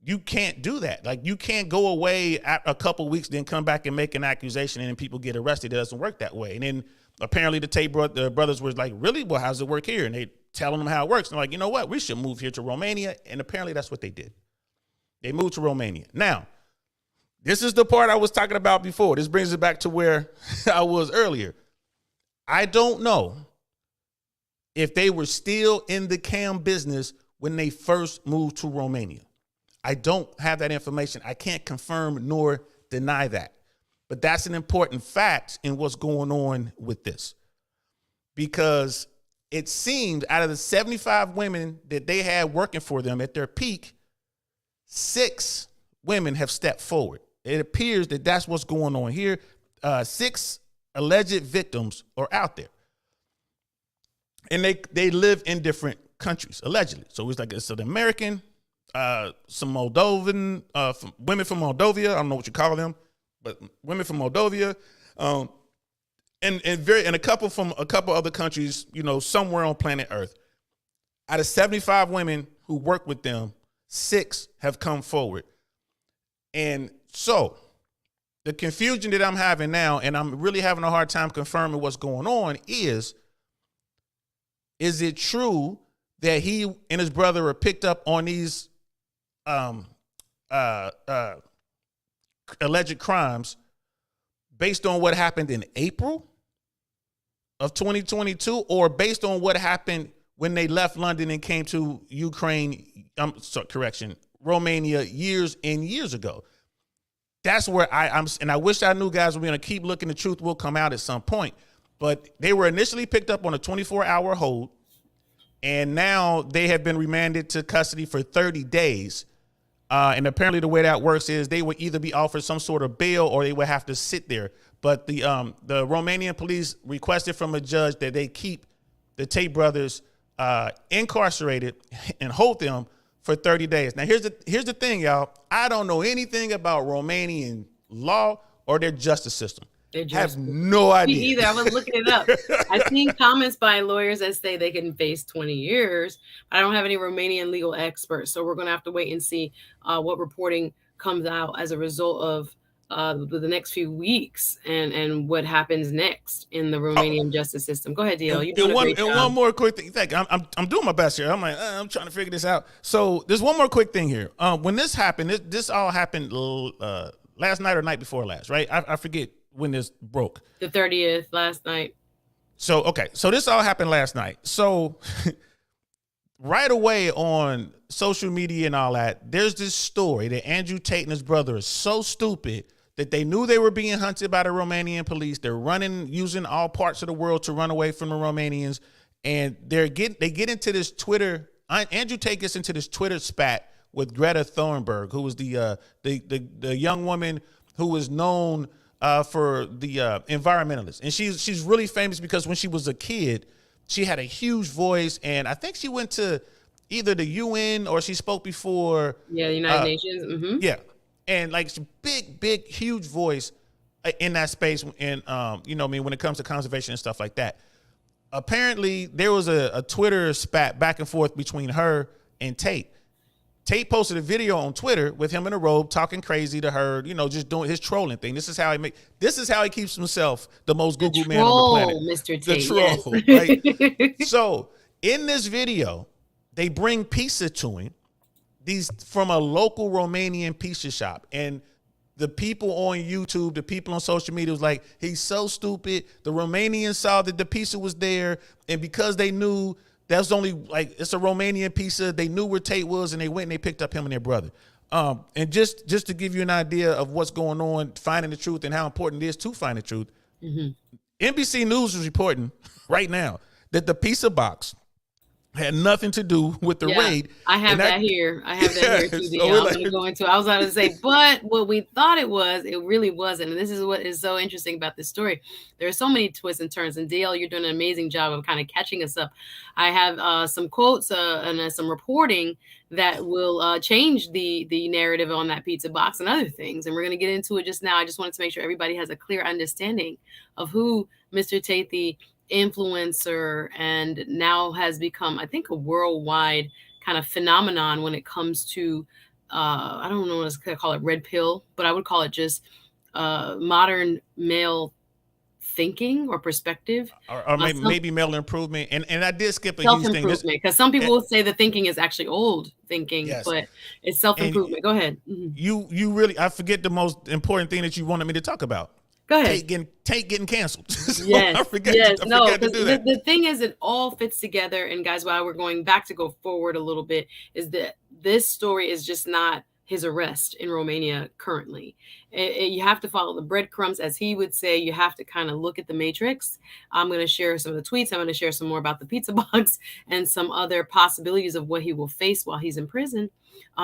You can't do that. Like, you can't go away a couple weeks, then come back and make an accusation, and then people get arrested. It doesn't work that way. And then apparently the Tate brothers were like, really? Well, how does it work here? And they telling them how it works. And they're like, you know what? We should move here to Romania. And apparently that's what they did. They moved to Romania. Now, this is the part I was talking about before. This brings it back to where I was earlier. I don't know if they were still in the cam business when they first moved to Romania. I don't have that information. I can't confirm nor deny that. But that's an important fact in what's going on with this. Because it seemed out of the 75 women that they had working for them at their peak, 6 women have stepped forward. It appears that that's what's going on here. 6 alleged victims are out there, and they live in different countries allegedly. So it's like it's an American, some Moldovan, women from Moldova. I don't know what you call them, but women from Moldova, and a couple from a couple other countries, somewhere on planet Earth. Out of 75 women who work with them, 6 have come forward. And so the confusion that I'm having now, and I'm really having a hard time confirming what's going on, is it true that he and his brother are picked up on these alleged crimes based on what happened in April of 2022, or based on what happened when they left London and came to Romania years and years ago? That's where I'm, and I wish I knew, guys. We're going to keep looking. The truth will come out at some point. But they were initially picked up on a 24-hour hold, and now they have been remanded to custody for 30 days. And apparently the way that works is they would either be offered some sort of bail or they would have to sit there. But the Romanian police requested from a judge that they keep the Tate brothers incarcerated and hold them for 30 days. Now, here's the thing, y'all. I don't know anything about Romanian law or their justice system. I have no idea. Me either. I was looking it up. I've seen comments by lawyers that say they can face 20 years. I don't have any Romanian legal experts, so we're going to have to wait and see what reporting comes out as a result of the next few weeks and what happens next in the Romanian justice system. Go ahead, DL. You're doing a great job. One more quick thing. I'm doing my best here. I'm trying to figure this out. So there's one more quick thing here. When this happened, this all happened last night or night before last, right? I forget when this broke. The 30th, last night. So, okay. So this all happened last night. So right away on social media and all that, there's this story that Andrew Tate and his brother are so stupid that they knew they were being hunted by the Romanian police. They're using all parts of the world to run away from the Romanians. And they get into this Twitter. Andrew Tate gets into this Twitter spat with Greta Thunberg, who was the young woman who was known for the environmentalist. And she's really famous because when she was a kid, she had a huge voice. And I think she went to either the UN or she spoke before. Yeah, the United Nations. Mm-hmm. Yeah. And like big, huge voice in that space. And, when it comes to conservation and stuff like that. Apparently there was a Twitter spat back and forth between her and Tate. Tate posted a video on Twitter with him in a robe talking crazy to her, just doing his trolling thing. This is how he keeps himself the most Googled man on the planet. Mr. Tate, the troll. Yes. Right? So in this video, they bring pizza to him. These from a local Romanian pizza shop. And the people on YouTube, the people on social media was like, he's so stupid. The Romanians saw that the pizza was there. And because they knew that's only it's a Romanian pizza, they knew where Tate was and they went and they picked up him and their brother. And just to give you an idea of what's going on, finding the truth and how important it is to find the truth. Mm-hmm. NBC News is reporting right now that the pizza box had nothing to do with the raid. I have that here. I have that here too. So I was about to say, but what we thought it was, it really wasn't. And this is what is so interesting about this story. There are so many twists and turns. And DL, you're doing an amazing job of kind of catching us up. I have some quotes and some reporting that will change the narrative on that pizza box and other things. And we're going to get into it just now. I just wanted to make sure everybody has a clear understanding of who Mr. Tate, the influencer, and now has become, I think, a worldwide kind of phenomenon when it comes to I don't know what to call it, red pill, but I would call it just modern male thinking or perspective, or maybe male improvement. And I did skip a huge thing because some people will say the thinking is actually old thinking. Yes. But it's self-improvement. Go ahead. Mm-hmm. You really, I forget the most important thing that you wanted me to talk about. Go ahead. Tate getting canceled. So yes. I forget to do that. The thing is, it all fits together. And guys, while we're going back to go forward a little bit, is that this story is just not his arrest in Romania currently. You have to follow the breadcrumbs, as he would say. You have to kind of look at the matrix. I'm going to share some of the tweets. I'm going to share some more about the pizza box and some other possibilities of what he will face while he's in prison.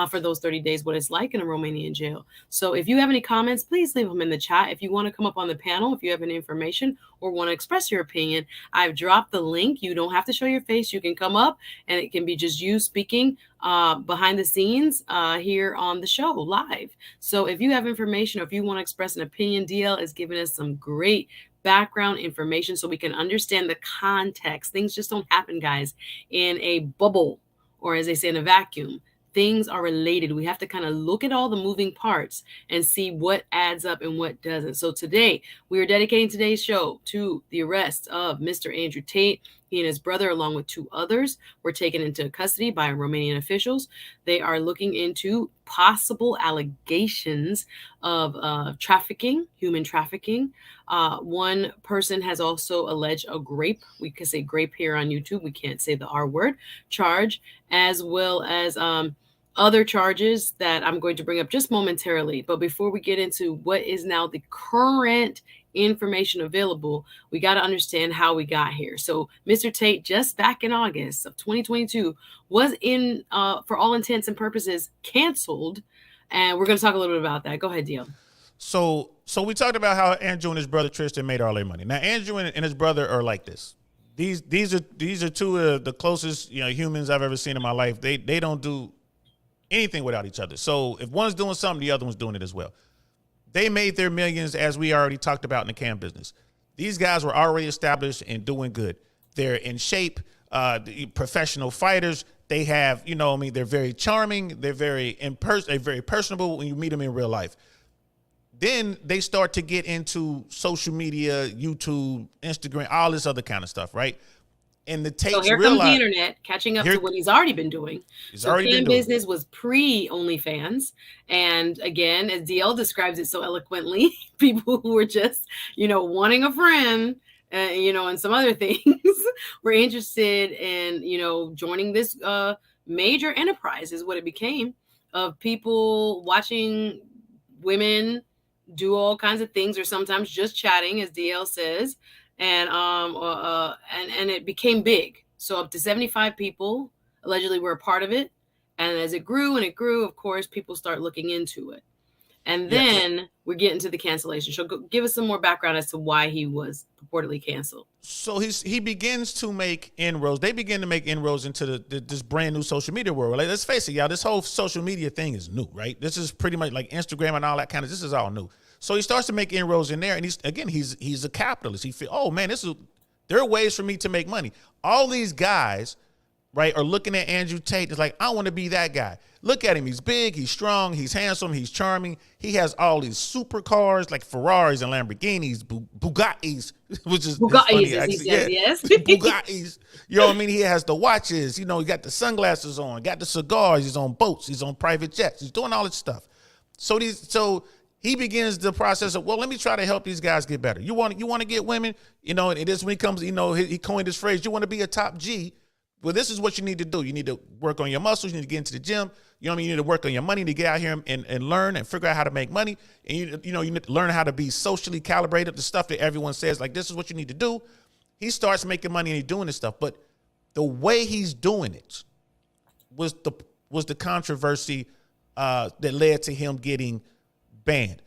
For those 30 days, what it's like in a Romanian jail. So if you have any comments, please leave them in the chat. If you want to come up on the panel, if you have any information or want to express your opinion, I've dropped the link. You don't have to show your face. You can come up and it can be just you speaking behind the scenes here on the show live. So if you have information or if you want to express an opinion, DL is giving us some great background information so we can understand the context. Things just don't happen, guys, in a bubble, or as they say, in a vacuum. Things are related. We have to kind of look at all the moving parts and see what adds up and what doesn't. So today, we are dedicating today's show to the arrest of Mr. Andrew Tate. He and his brother, along with 2 others, were taken into custody by Romanian officials. They are looking into possible allegations of trafficking, human trafficking. One person has also alleged a grape. We could say grape here on YouTube. We can't say the R word charge, as well as other charges that I'm going to bring up just momentarily. But before we get into what is now the current information available, we got to understand how we got here. So Mr. Tate, just back in August of 2022, was in, for all intents and purposes, canceled. And we're going to talk a little bit about that. Go ahead, Deal. So we talked about how Andrew and his brother Tristan made all their money. Now Andrew and his brother are like this. These are 2 of the closest humans I've ever seen in my life. They don't do anything without each other. So if one's doing something, the other one's doing it as well. They made their millions, as we already talked about, in the cam business. These guys were already established and doing good. They're in shape, professional fighters. They have, they're very charming. They're very very personable when you meet them in real life. Then they start to get into social media, YouTube, Instagram, all this other kind of stuff, right? And the Tates so here comes the internet catching up to what he's already been doing. So cam business was pre-OnlyFans. And again, as DL describes it so eloquently, people who were just, wanting a friend, and some other things were interested in, joining this major enterprise is what it became, of people watching women do all kinds of things, or sometimes just chatting, as DL says. And it became big. So up to 75 people allegedly were a part of it. And as it grew and it grew, of course, people start looking into it. And then we're getting to the cancellation. So give us some more background as to why he was purportedly canceled. So he begins to make inroads. They begin to make inroads into this brand new social media world. Like, let's face it, y'all, this whole social media thing is new, right? This is pretty much like Instagram and all that kind of, this is all new. So he starts to make inroads in there, and he's a capitalist. He feel, oh man, there are ways for me to make money. All these guys, right, are looking at Andrew Tate. It's like, I want to be that guy. Look at him. He's big, he's strong, he's handsome, he's charming. He has all these supercars like Ferraris and Lamborghinis, Bugattis, which is Bugattis, as he says, yes. Bugattis. You know what I mean? He has the watches. He got the sunglasses on, got the cigars. He's on boats. He's on private jets. He's doing all this stuff. So he begins the process of, well, let me try to help these guys get better. You want to get women, and it is when he comes, he coined this phrase, you want to be a top G. Well, this is what you need to do. You need to work on your muscles. You need to get into the gym. You need to work on your money to get out here and learn and figure out how to make money. And you need to learn how to be socially calibrated, the stuff that everyone says, like, this is what you need to do. He starts making money and he's doing this stuff. But the way he's doing it was the controversy that led to him getting banned.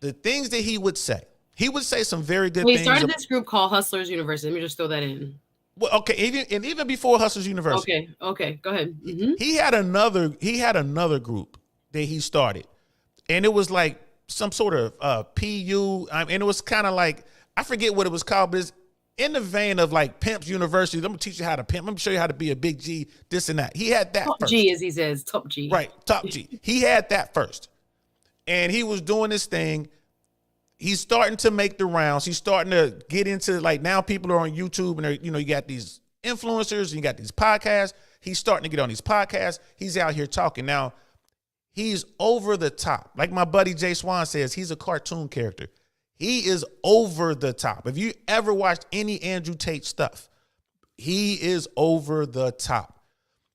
The things that he would say some very good things. He started this group called Hustlers University. Let me just throw that in. Well, okay, even before Hustlers University. Okay, go ahead. Mm-hmm. He had another group that he started, and it was like some sort of PU, and it was kind of like, I forget what it was called, but it's in the vein of like Pimp's University. I'm gonna teach you how to pimp. Let me show you how to be a big G, this and that. He had that top first. G, as he says, top G. Right, top G. He had that first, and he was doing this thing. He's starting to make the rounds. He's starting to get into, like, now people are on YouTube and you got these influencers and you got these podcasts. He's starting to get on these podcasts. He's out here talking. Now, he's over the top. Like my buddy Jay Swan says, he's a cartoon character. He is over the top. If you ever watched any Andrew Tate stuff, he is over the top,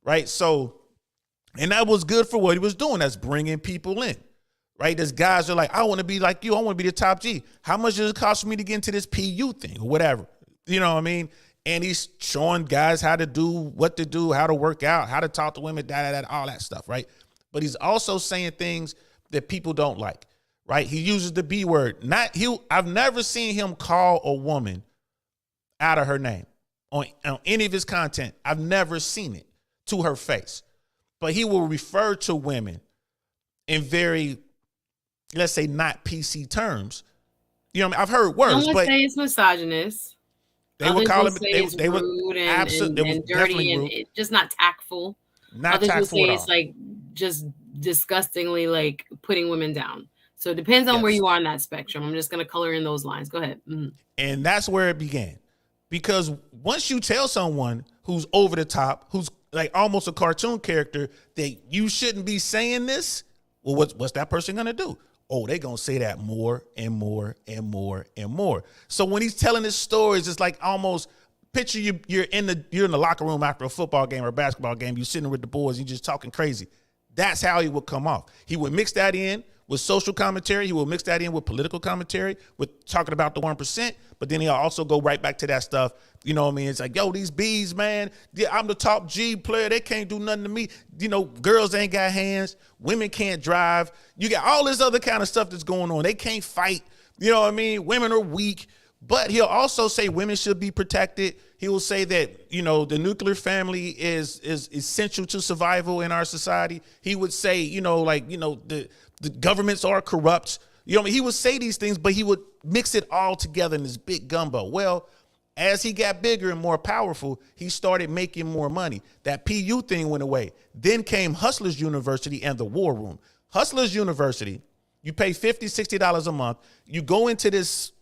right? So And that was good for what he was doing. That's bringing people in, right? There's guys that are like, I want to be like you. I want to be the top G. How much does it cost for me to get into this PU thing or whatever? You know what I mean? And he's showing guys how to do, what to do, how to work out, how to talk to women, all that stuff, right? But he's also saying things that people don't like, right? He uses the B word. I've never seen him call a woman out of her name on any of his content. I've never seen it to her face. But he will refer to women in very, let's say, not PC terms. You know what I mean? I've heard words, Some would but say it's misogynist. they would call him, They would rude absolutely, and dirty and just not tactful. not Others would tactful say at it's all. like just disgustingly like putting women down. So it depends on where Yes. you are on that spectrum. I'm just going to color in those lines. Go ahead. And that's where it began. Because once you tell someone who's over the top, who's like almost a cartoon character, that you shouldn't be saying this, well, what's that person gonna do? Oh, they're gonna say that more and more and more and more. So when he's telling his stories, it's like almost picture you're in the locker room after a football game or a basketball game, you're sitting with the boys, you're just talking crazy. That's how he would come off. He would mix that in with social commentary. He will mix that in with political commentary, with talking about the 1%. But then he'll also go right back to that stuff. You know what I mean? It's like, yo, these bees, man, I'm the top G player. They can't do nothing to me. You know, girls ain't got hands. Women can't drive. You got all this other kind of stuff that's going on. They can't fight. You know what I mean? Women are weak. But he'll also say women should be protected. He will say that, you know, the nuclear family is essential to survival in our society. He would say, you know, like, you know, the governments are corrupt. You know what I mean? He would say these things, but he would mix it all together in this big gumbo. Well, as he got bigger and more powerful, he started making more money. That PU thing went away. Then came Hustlers University and the War Room. Hustlers University, you pay $50, $60 a month. You go into this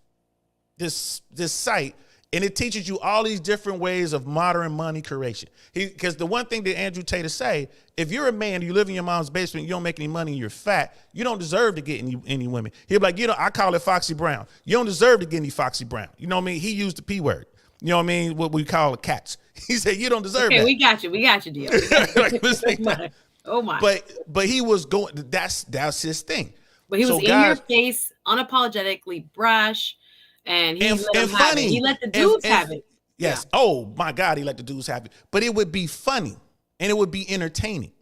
site, and it teaches you all these different ways of modern money creation. Because the one thing that Andrew Tate say, if you're a man, you live in your mom's basement, you don't make any money, and you're fat, you don't deserve to get any women. He'll be like, you know, I call it Foxy Brown. You don't deserve to get any Foxy Brown. You know what I mean? He used the P word. You know what I mean? What we call cats. He said, you don't deserve that. We got you, Dio. Oh my. But he was going, that's his thing. But he was in your face, unapologetically brash. And he let him have it. He let the dudes have it. Yes. Yeah. Oh my God, he let the dudes have it. But it would be funny and it would be entertaining.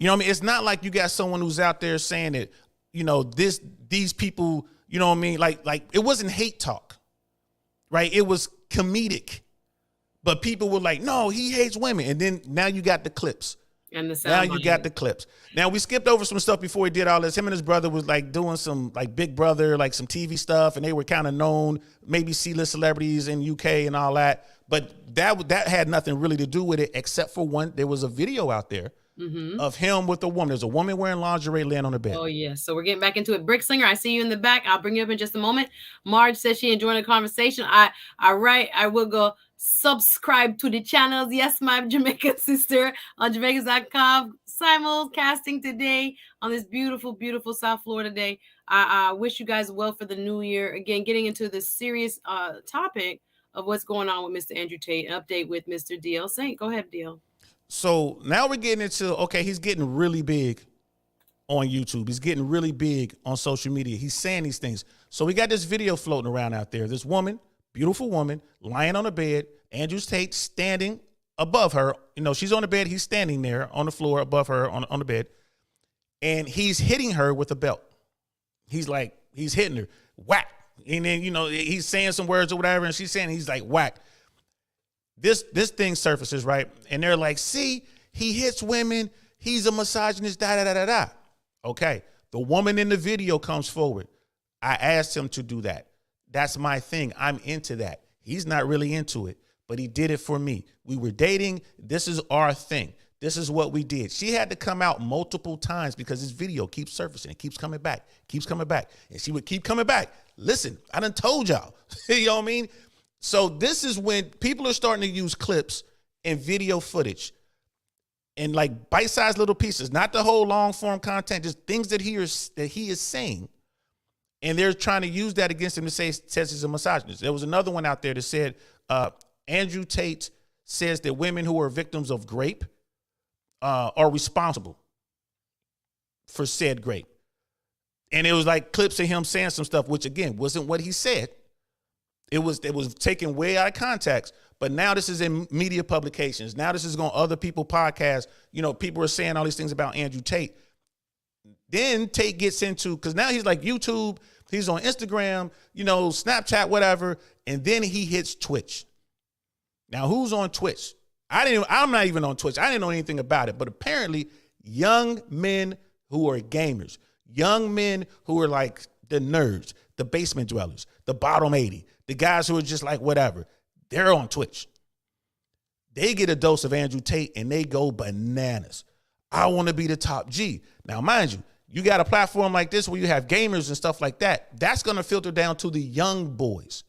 You know what I mean? It's not like you got someone who's out there saying that, you know, these people, you know what I mean? Like it wasn't hate talk, right? It was comedic. But people were like, no, he hates women. And then now you got the clips. And the sound. Now you got the clips. Now we skipped over some stuff before he did all this. Him and his brother was like doing some like Big Brother, like some TV stuff, and they were kind of known, maybe C-list celebrities in UK and all that. But that had nothing really to do with it, except for one. There was a video out there of him with a woman. There's a woman wearing lingerie laying on the bed. Oh yeah. So we're getting back into it. Brickslinger, I see you in the back. I'll bring you up in just a moment. Marge says she enjoyed the conversation. I will go subscribe to the channels. Yes, my Jamaican sister on Jamaicans.com. Simulcasting today on this beautiful, beautiful South Florida day. I wish you guys well for the new year. Again, getting into this serious topic of what's going on with Mr. Andrew Tate. An update with Mr. DL Saint. Go ahead, DL. So now we're getting into, okay, he's getting really big on YouTube. He's getting really big on social media. He's saying these things. So we got this video floating around out there. This woman, beautiful woman, lying on a bed. Andrew Tate standing above her. You know, she's on the bed. He's standing there on the floor above her on the bed. And he's hitting her with a belt. He's hitting her. Whack. And then, you know, he's saying some words or whatever. And she's saying, he's like, whack. This thing surfaces, right? And they're like, see, he hits women. He's a misogynist, da-da-da-da-da. Okay. The woman in the video comes forward. I asked him to do that. That's my thing. I'm into that. He's not really into it, but he did it for me. We were dating. This is our thing. This is what we did. She had to come out multiple times because this video keeps surfacing. It keeps coming back, And she would keep coming back. Listen, I done told y'all. You know what I mean? So this is when people are starting to use clips and video footage and like bite-sized little pieces, not the whole long-form content, just things that he is saying. And they're trying to use that against him to say says he's a misogynist. There was another one out there that said Andrew Tate says that women who are victims of rape are responsible for said grape. And it was like clips of him saying some stuff, which again wasn't what he said. It was taken way out of context. But now this is in media publications. Now this is going other people podcasts. You know, people are saying all these things about Andrew Tate. Then Tate gets into, because now he's like YouTube, he's on Instagram, you know, Snapchat, whatever, and then he hits Twitch. Now, who's on Twitch? I'm not even on Twitch. I didn't know anything about it, but apparently young men who are gamers, young men who are like the nerds, the basement dwellers, the bottom 80, the guys who are just like whatever, they're on Twitch. They get a dose of Andrew Tate and they go bananas. I want to be the top G. Now, mind you, you got a platform like this where you have gamers and stuff like that. That's going to filter down to the young boys.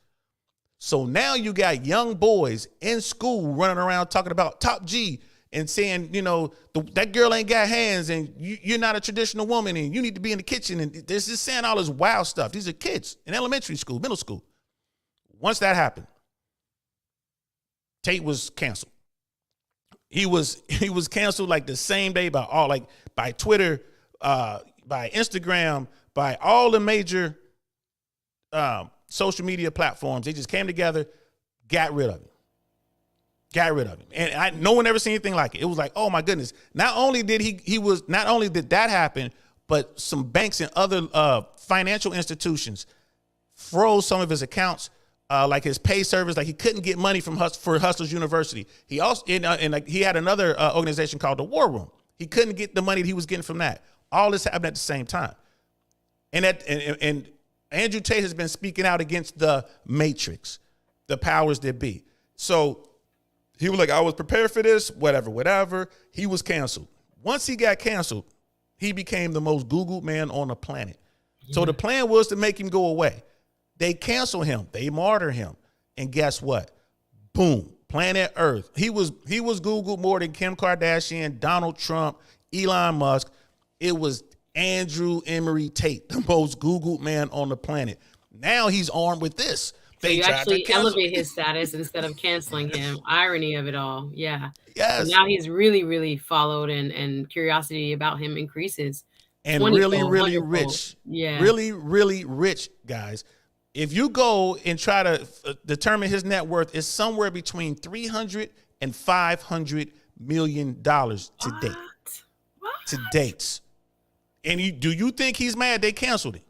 So now you got young boys in school running around talking about top G and saying, you know, that girl ain't got hands and you're not a traditional woman and you need to be in the kitchen. And this is saying all this wild stuff. These are kids in elementary school, middle school. Once that happened, Tate was canceled. He was canceled like the same day by Twitter, by Instagram, by all the major social media platforms. They just came together, got rid of him. And no one ever seen anything like it. It was like, oh my goodness. Not only did not only did that happen, but some banks and other financial institutions froze some of his accounts, like his pay service. Like he couldn't get money for Hustlers University. He also he had another organization called the War Room. He couldn't get the money that he was getting from that. All this happened at the same time. And Andrew Tate has been speaking out against the Matrix, the powers that be. So he was like, I was prepared for this, whatever. He was canceled. Once he got canceled, he became the most Googled man on the planet. Yeah. So the plan was to make him go away. They cancel him. They martyr him. And guess what? Boom. Planet Earth. He was Googled more than Kim Kardashian, Donald Trump, Elon Musk. It was Andrew Emery Tate, the most Googled man on the planet. Now he's armed with this. So you actually elevate his status instead of canceling him. Irony of it all. Yeah. Yes. So now he's really, really followed and curiosity about him increases. And really, really rich. Yeah. Really, really rich, guys. If you go and try to determine his net worth, it's somewhere between $300 and $500 million to date. What? To dates. And do you think he's mad they canceled him?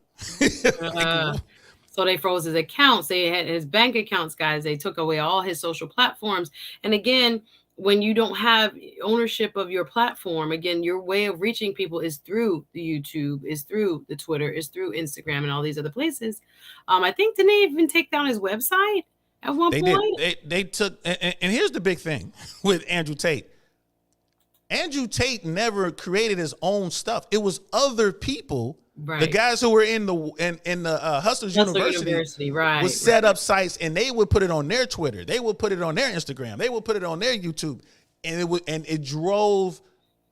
So they froze his accounts. They had his bank accounts, guys. They took away all his social platforms. And again, when you don't have ownership of your platform, again, your way of reaching people is through the YouTube, is through the Twitter, is through Instagram and all these other places. I think didn't they even take down his website at one point? They took, and here's the big thing with Andrew Tate. Andrew Tate never created his own stuff. It was other people, right. The guys who were in the Hustlers University right, would set up sites, and they would put it on their Twitter. They would put it on their Instagram. They would put it on their YouTube, and it drove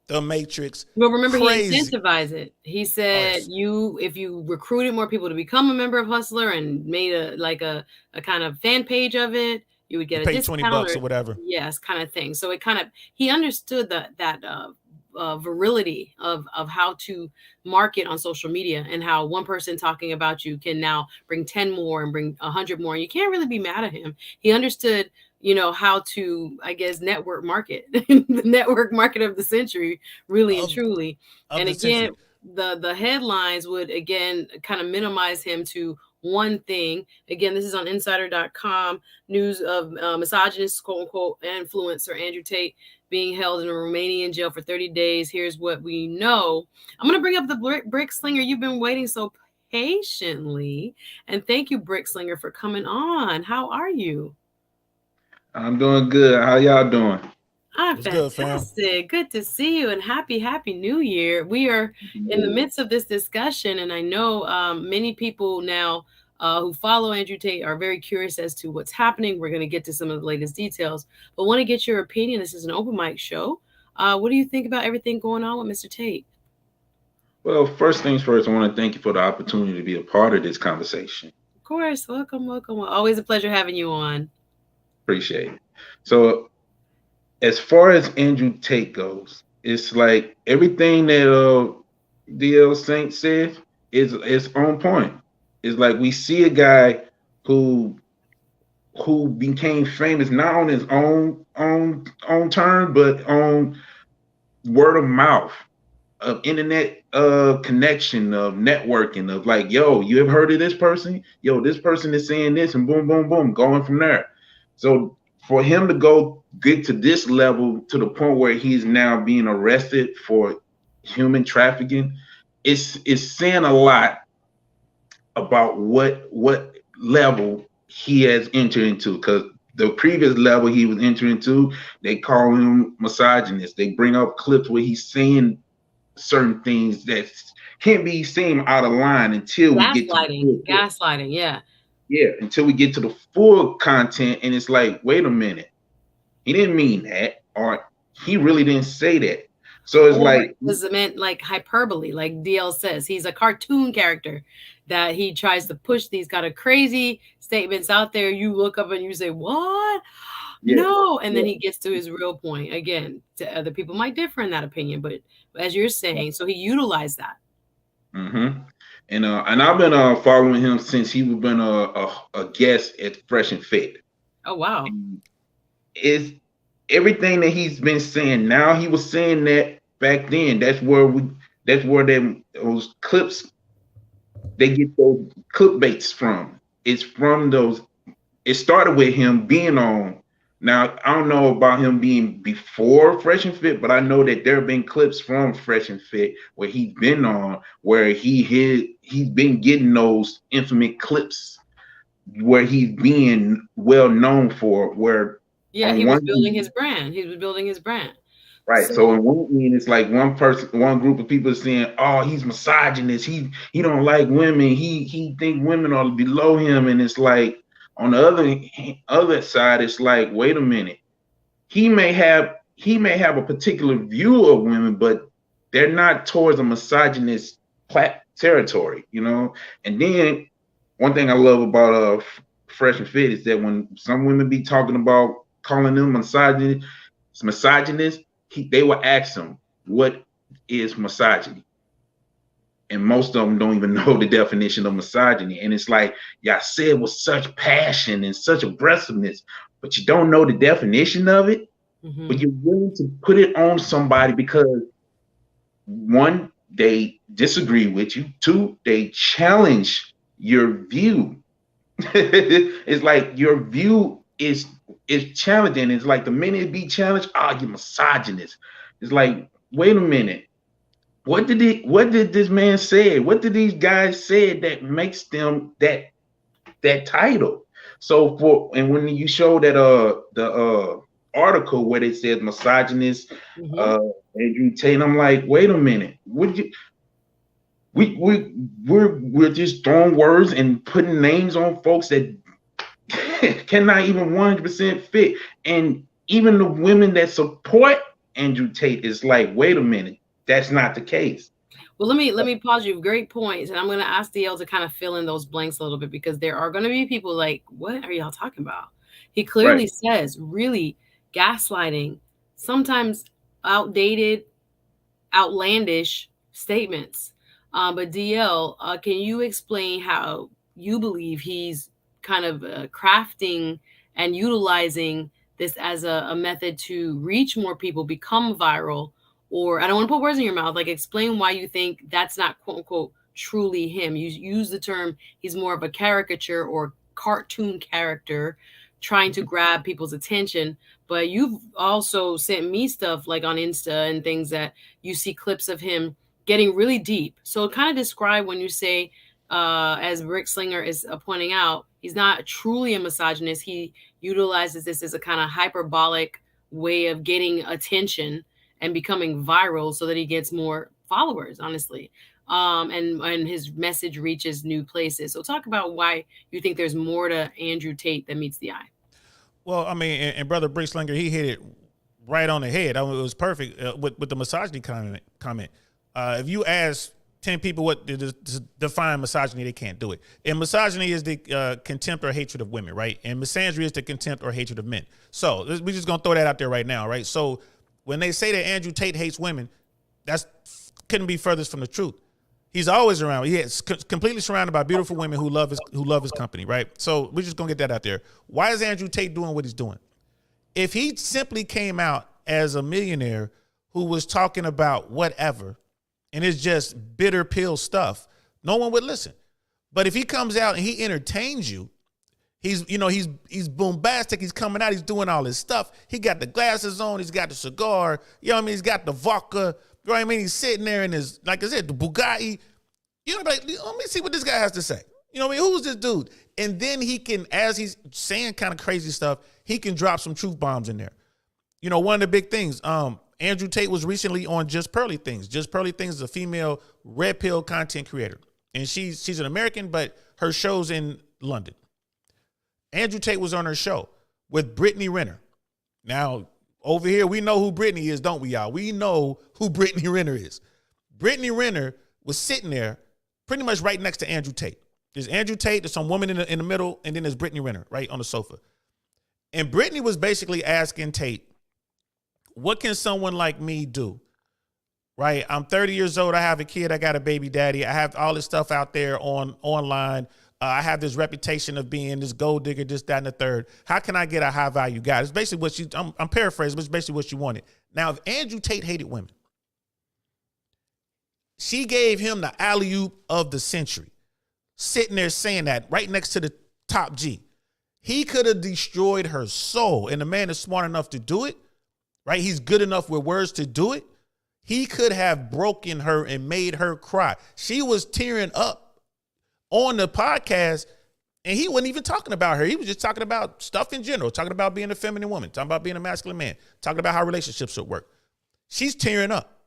the Matrix. Well, remember, crazy. He incentivized it. He said, if you recruited more people to become a member of Hustler and made a kind of fan page of it, you would get a discount, $20 or whatever. Yes, kind of thing. So he understood that virility of how to market on social media and how one person talking about you can now bring 10 more and bring 100 more. You can't really be mad at him. He understood, how to, I guess, network market, the network market of the century, really and truly. And again, the headlines would again kind of minimize him to one thing. Again, this is on insider.com, news of misogynist, quote unquote, influencer Andrew Tate being held in a Romanian jail for 30 days. Here's what we know. I'm going to bring up the Brick Slinger. You've been waiting so patiently. And thank you, Brick Slinger, for coming on. How are you? I'm doing good. How y'all doing? I'm fantastic. Good to see you, and happy New Year. We are in the midst of this discussion, and I know many people now who follow Andrew Tate are very curious as to what's happening. We're going to get to some of the latest details, but want to get your opinion. This is an open mic show. What do you think about everything going on with Mr. Tate? Well, first things first, I want to thank you for the opportunity to be a part of this conversation. Of course. Welcome. Always a pleasure having you on. Appreciate it. So, as far as Andrew Tate goes, it's like everything that DL Saint said is on point. It's like we see a guy who became famous not on his own turn, but on word of mouth, of internet connection, of networking, of like, yo, you ever heard of this person? Yo, this person is saying this, and boom, boom, boom, going from there. So for him to get to this level, to the point where he's now being arrested for human trafficking, it's saying a lot about what level he has entered into. Because the previous level he was entering into, they call him misogynist. They bring up clips where he's saying certain things that can't be seen out of line until we get to gaslighting, until we get to the full content, and it's like, wait a minute, he didn't mean that, or he really didn't say that. So it's like, was it meant like hyperbole, like DL says, he's a cartoon character that he tries to push these kind of crazy statements out there. You look up and you say, what? No, and then he gets to his real point. Again, to other people might differ in that opinion, but as you're saying, so he utilized that. Mm-hmm. And I've been following him since he was been a guest at Fresh and Fit. Oh wow! It's everything that he's been saying now. He was saying that back then. That's where those clips, they get those clickbaits from. It's from those. It started with him being on. Now, I don't know about him being before Fresh and Fit, but I know that there have been clips from Fresh and Fit where he's been on, where he's been getting those infamous clips where he's being well known for. Where he was building his brand. He was building his brand. Right. So in one mean, it's like one group of people saying, "Oh, he's misogynist. He don't like women. He think women are below him," and it's like, on the other side, it's like, wait a minute. He may have a particular view of women, but they're not towards a misogynist territory, you know. And then one thing I love about Fresh and Fit is that when some women be talking about calling them misogynist, they will ask them, what is misogyny? And most of them don't even know the definition of misogyny. And it's like, y'all said with such passion and such aggressiveness, but you don't know the definition of it. Mm-hmm. But you're willing to put it on somebody because, one, they disagree with you. Two, they challenge your view. It's like your view is challenging. It's like the minute it be challenged, you're misogynist. It's like, wait a minute. What did this man say? What did these guys say that makes them that title? So when you show that the article where it says misogynist, mm-hmm. Andrew Tate, I'm like, wait a minute, we're just throwing words and putting names on folks that cannot even 100% fit, and even the women that support Andrew Tate is like, wait a minute. That's not the case. Well, let me pause you. Great points. And I'm going to ask DL to kind of fill in those blanks a little bit, because there are going to be people like, what are y'all talking about? He clearly says really gaslighting, sometimes outdated, outlandish statements. But DL, can you explain how you believe he's kind of crafting and utilizing this as a method to reach more people, become viral? Or I don't want to put words in your mouth, like explain why you think that's not quote unquote truly him. You use the term he's more of a caricature or cartoon character trying to grab people's attention. But you've also sent me stuff like on Insta and things that you see clips of him getting really deep. So kind of describe when you say, as Rick Slinger is pointing out, he's not truly a misogynist. He utilizes this as a kind of hyperbolic way of getting attention and becoming viral so that he gets more followers, honestly. And his message reaches new places. So talk about why you think there's more to Andrew Tate than meets the eye. Well, I mean, and Brother Brick Slinger, he hit it right on the head. I mean, it was perfect with the misogyny comment. If you ask 10 people what to define misogyny, they can't do it. And misogyny is the contempt or hatred of women, right? And misandry is the contempt or hatred of men. So we're just going to throw that out there right now, right? So when they say that Andrew Tate hates women, that's couldn't be furthest from the truth. He's always around. He is completely surrounded by beautiful women who love his company, right? So we're just gonna get that out there. Why is Andrew Tate doing what he's doing? If he simply came out as a millionaire who was talking about whatever, and it's just bitter pill stuff, no one would listen. But if he comes out and he entertains you, he's bombastic. He's coming out. He's doing all this stuff. He got the glasses on. He's got the cigar. You know what I mean? He's got the vodka. You know what I mean? He's sitting there in his, like I said, the Bugatti. You know, like, let me see what this guy has to say. You know what I mean? Who's this dude? And then he can, as he's saying kind of crazy stuff, he can drop some truth bombs in there. You know, one of the big things, Andrew Tate was recently on Just Pearly Things. Just Pearly Things is a female red pill content creator. And she's an American, but her show's in London. Andrew Tate was on her show with Brittany Renner. Now, over here, we know who Brittany is, don't we, y'all? We know who Brittany Renner is. Brittany Renner was sitting there pretty much right next to Andrew Tate. There's Andrew Tate, there's some woman in the middle, and then there's Brittany Renner right on the sofa. And Brittany was basically asking Tate, what can someone like me do? Right? I'm 30 years old. I have a kid. I got a baby daddy. I have all this stuff out there online. I have this reputation of being this gold digger, this, that, and the third. How can I get a high value guy? It's basically what I'm paraphrasing, but it's basically what she wanted. Now, if Andrew Tate hated women, she gave him the alley-oop of the century, sitting there saying that right next to the top G. He could have destroyed her soul, and the man is smart enough to do it, right? He's good enough with words to do it. He could have broken her and made her cry. She was tearing up on the podcast, and he wasn't even talking about her. He was just talking about stuff in general, talking about being a feminine woman, talking about being a masculine man, talking about how relationships should work. She's tearing up.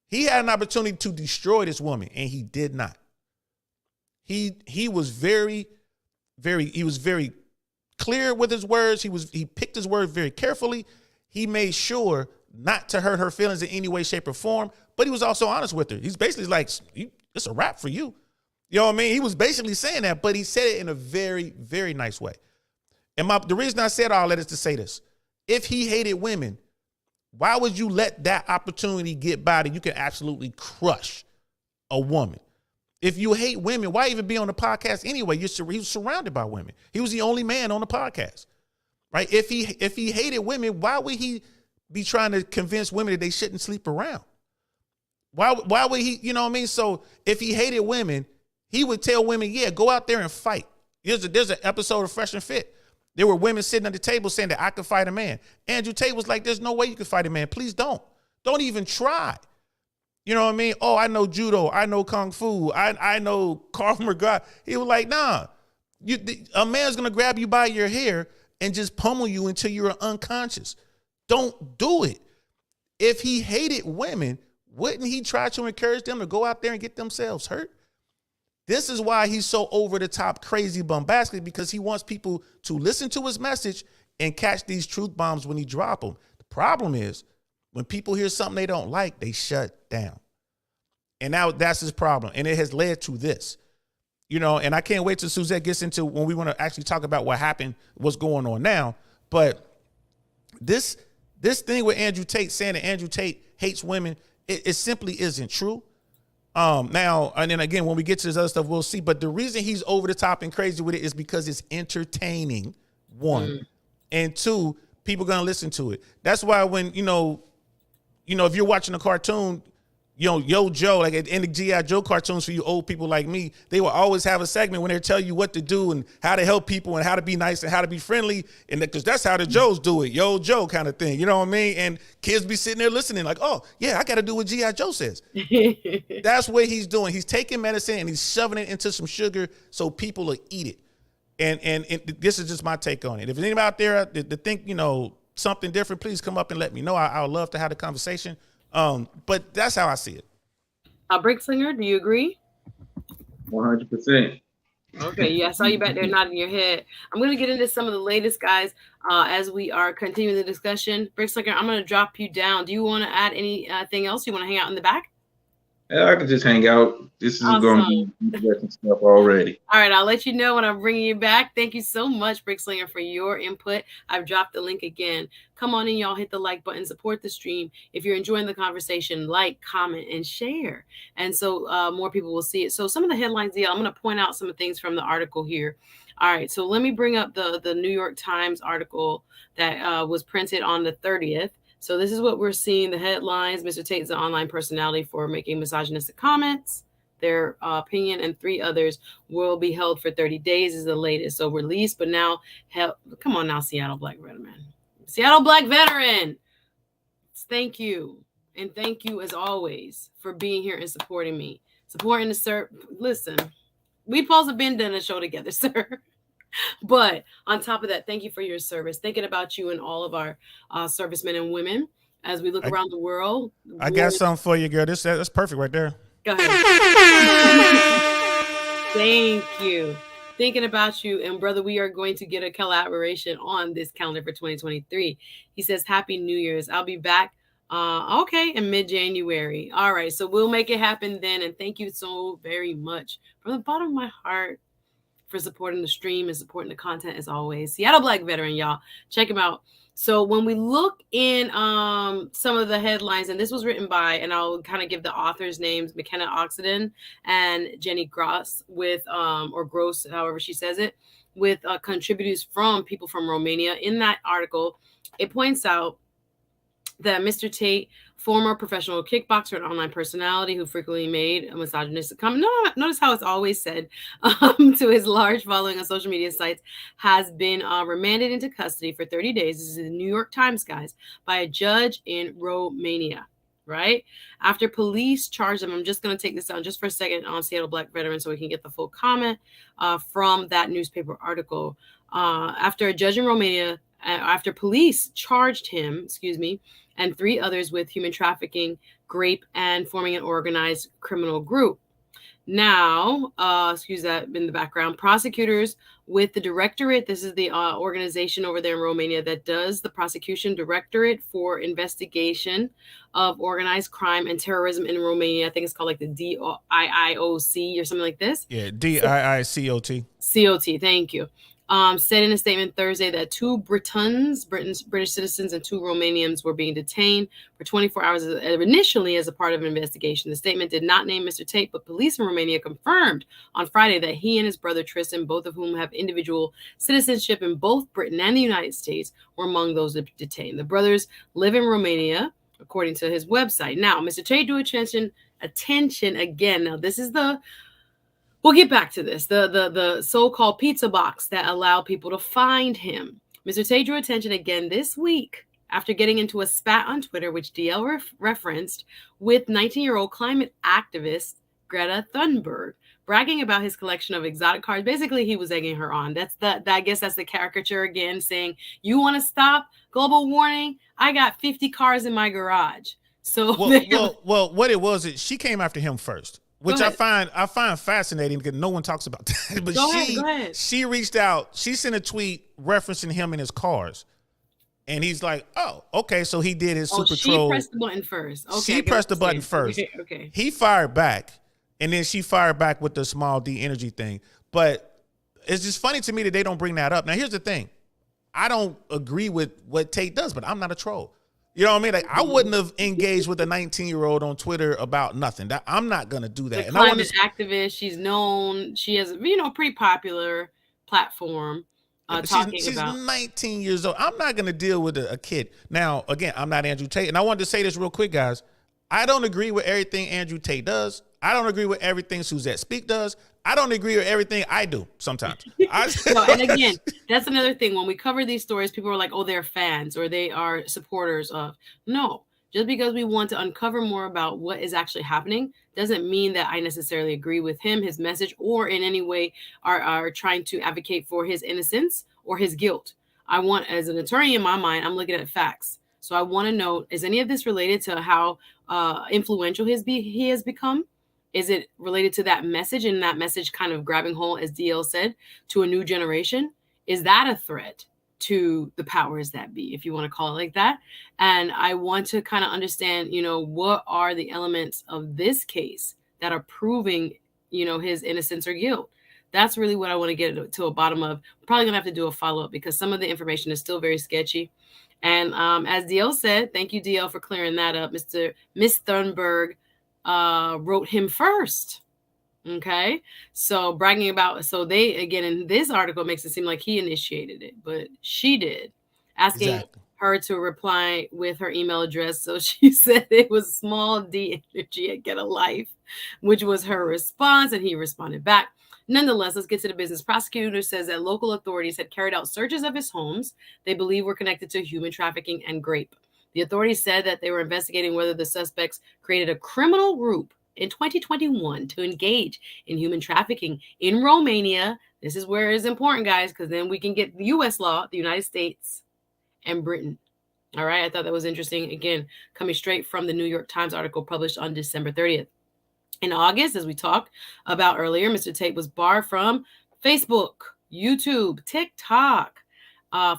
He had an opportunity to destroy this woman, and he did not. He was very clear with his words. He picked his words very carefully. He made sure not to hurt her feelings in any way, shape, or form, but he was also honest with her. He's basically like, it's a wrap for you. You know what I mean? He was basically saying that, but he said it in a very, very nice way. And the reason I said all that is to say this. If he hated women, why would you let that opportunity get by that you can absolutely crush a woman? If you hate women, why even be on the podcast anyway? He was surrounded by women. He was the only man on the podcast, right? If he hated women, why would he be trying to convince women that they shouldn't sleep around? Why would he, you know what I mean? So if he hated women, he would tell women, yeah, go out there and fight. There's an episode of Fresh and Fit. There were women sitting at the table saying that I could fight a man. Andrew Tate was like, there's no way you can fight a man. Please don't. Don't even try. You know what I mean? Oh, I know judo. I know kung fu. I know Krav Maga. He was like, nah. A man's going to grab you by your hair and just pummel you until you're unconscious. Don't do it. If he hated women, wouldn't he try to encourage them to go out there and get themselves hurt? This is why he's so over the top, crazy, bombastic, because he wants people to listen to his message and catch these truth bombs when he drop them. The problem is when people hear something they don't like, they shut down. And now that's his problem. And it has led to this, you know, and I can't wait till Suzette gets into when we want to actually talk about what happened, what's going on now. But this thing with Andrew Tate saying that Andrew Tate hates women, it simply isn't true. Now, and then again, when we get to this other stuff, we'll see. But the reason he's over the top and crazy with it is because it's entertaining, one. And two, people going to listen to it. That's why when, you know, if you're watching a cartoon, you know, Yo Joe, like in the G.I. Joe cartoons for you old people like me, they will always have a segment when they tell you what to do and how to help people and how to be nice and how to be friendly. And because that's how the Joes do it, Yo Joe kind of thing. You know what I mean? And kids be sitting there listening like, oh, yeah, I got to do what G.I. Joe says. That's what he's doing. He's taking medicine and he's shoving it into some sugar so people will eat it. And this is just my take on it. If there's anybody out there that think, you know, something different, please come up and let me know. I would love to have the conversation. But that's how I see it. Brickslinger, do you agree? 100%. Okay, yeah, I saw you back there nodding your head. I'm going to get into some of the latest, guys, as we are continuing the discussion. Brickslinger, I'm going to drop you down. Do you want to add anything else? You want to hang out in the back? I could just hang out. This is going to Awesome. be interesting stuff already. All right, I'll let you know when I'm bringing you back. Thank you so much, Brickslinger, for your input. I've dropped the link again. Come on in, y'all. Hit the like button, support the stream. If you're enjoying the conversation, like, comment, and share. And so more people will see it. So some of the headlines, yeah, I'm going to point out some of the things from the article here. All right, so let me bring up the New York Times article that was printed on the 30th. So this is what we're seeing. The headlines: Mr. Tate is an online personality for making misogynistic comments. Their opinion and 3 others will be held for 30 days is the latest. So released, but now come on now, Seattle Black Veteran. Seattle Black Veteran. Thank you. And thank you as always for being here and supporting me. Supporting the sir. Listen, we supposed to have been done a show together, sir. But on top of that, thank you for your service. Thinking about you and all of our servicemen and women as we look around the world. I got something for you, girl. That's perfect right there. Go ahead. Thank you. Thinking about you. And brother, we are going to get a collaboration on this calendar for 2023. He says, Happy New Year's. I'll be back. Okay, in mid-January. All right, so we'll make it happen then. And thank you so very much from the bottom of my heart for supporting the stream and supporting the content as always. Seattle Black Veteran, y'all. Check him out. So when we look in some of the headlines, and this was written by, and I'll kind of give the authors' names, McKenna Oxenden and Jenny Gross with, or Gross, however she says it, with contributors from people from Romania. In that article, it points out that Mr. Tate, former professional kickboxer and online personality who frequently made a misogynistic comment. No, notice how it's always said to his large following on social media sites, has been remanded into custody for 30 days. This is the New York Times, guys, by a judge in Romania. Right after police charged him, I'm just going to take this down just for a second on Seattle Black Veteran so we can get the full comment from that newspaper article. After a judge in Romania, after police charged him, and 3 others with human trafficking, rape, and forming an organized criminal group. Now, excuse that in the background, prosecutors with the Directorate, this is the organization over there in Romania that does the prosecution, Directorate for Investigation of Organized Crime and Terrorism in Romania. I think it's called like the DIIOC or something like this. Yeah, DIICOT. COT, thank you. Said in a statement Thursday that 2 British citizens, and 2 Romanians were being detained for 24 hours initially as a part of an investigation. The statement did not name Mr. Tate, but police in Romania confirmed on Friday that he and his brother Tristan, both of whom have individual citizenship in both Britain and the United States, were among those detained. The brothers live in Romania, according to his website. Now, Mr. Tate drew attention again. Now, this is we'll get back to this. The so-called pizza box that allowed people to find him. Mr. Tate drew attention again this week after getting into a spat on Twitter, which DL referenced, with 19-year-old climate activist Greta Thunberg, bragging about his collection of exotic cars. Basically, he was egging her on. I guess that's the caricature again, saying, you want to stop global warming? I got 50 cars in my garage. So well, what it was, she came after him first. Which I find fascinating because no one talks about that. But go ahead. She reached out. She sent a tweet referencing him in his cars, and he's like, "Oh, okay." So he did his super troll. She pressed the button first. Okay, she pressed the button first. Okay. He fired back, and then she fired back with the small D energy thing. But it's just funny to me that they don't bring that up. Now, here's the thing: I don't agree with what Tate does, but I'm not a troll. You know what I mean? Like, I wouldn't have engaged with a 19-year-old on Twitter about nothing. I'm not going to do that. The climate activist, she's known. She has, pretty popular platform she's 19 years old. I'm not going to deal with a kid. Now, again, I'm not Andrew Tate. And I wanted to say this real quick, guys. I don't agree with everything Andrew Tate does. I don't agree with everything SuzetteSpeaks does. I don't agree with everything I do sometimes. And again, that's another thing. When we cover these stories, people are like, oh, they're fans or they are supporters of. No, just because we want to uncover more about what is actually happening doesn't mean that I necessarily agree with him, his message, or in any way are trying to advocate for his innocence or his guilt. I want, as an attorney in my mind, I'm looking at facts. So I want to know, is any of this related to how influential he has become? Is it related to that message and that message kind of grabbing hold, as DL said, to a new generation? Is that a threat? to the powers that be, if you want to call it like that. And I want to kind of understand, what are the elements of this case that are proving, his innocence or guilt. That's really what I want to get to a bottom of. Probably gonna have to do a follow-up because some of the information is still very sketchy. And as DL said, thank you, DL, for clearing that up. Miss Thunberg wrote him first. Okay. So bragging about, so they, again, in this article makes it seem like he initiated it, but she did, asking Exactly. her to reply with her email address. So she said it was small D energy at Get a Life, which was her response. And he responded back. Nonetheless, let's get to the business. Prosecutor says that local authorities had carried out searches of his homes they believe were connected to human trafficking and rape. The authorities said that they were investigating whether the suspects created a criminal group in 2021 to engage in human trafficking in Romania. This is where it is important, guys, because then we can get the U.S. law, the United States, and Britain. All right. I thought that was interesting. Again, coming straight from the New York Times article published on December 30th. In August, as we talked about earlier, Mr. Tate was barred from Facebook, YouTube, TikTok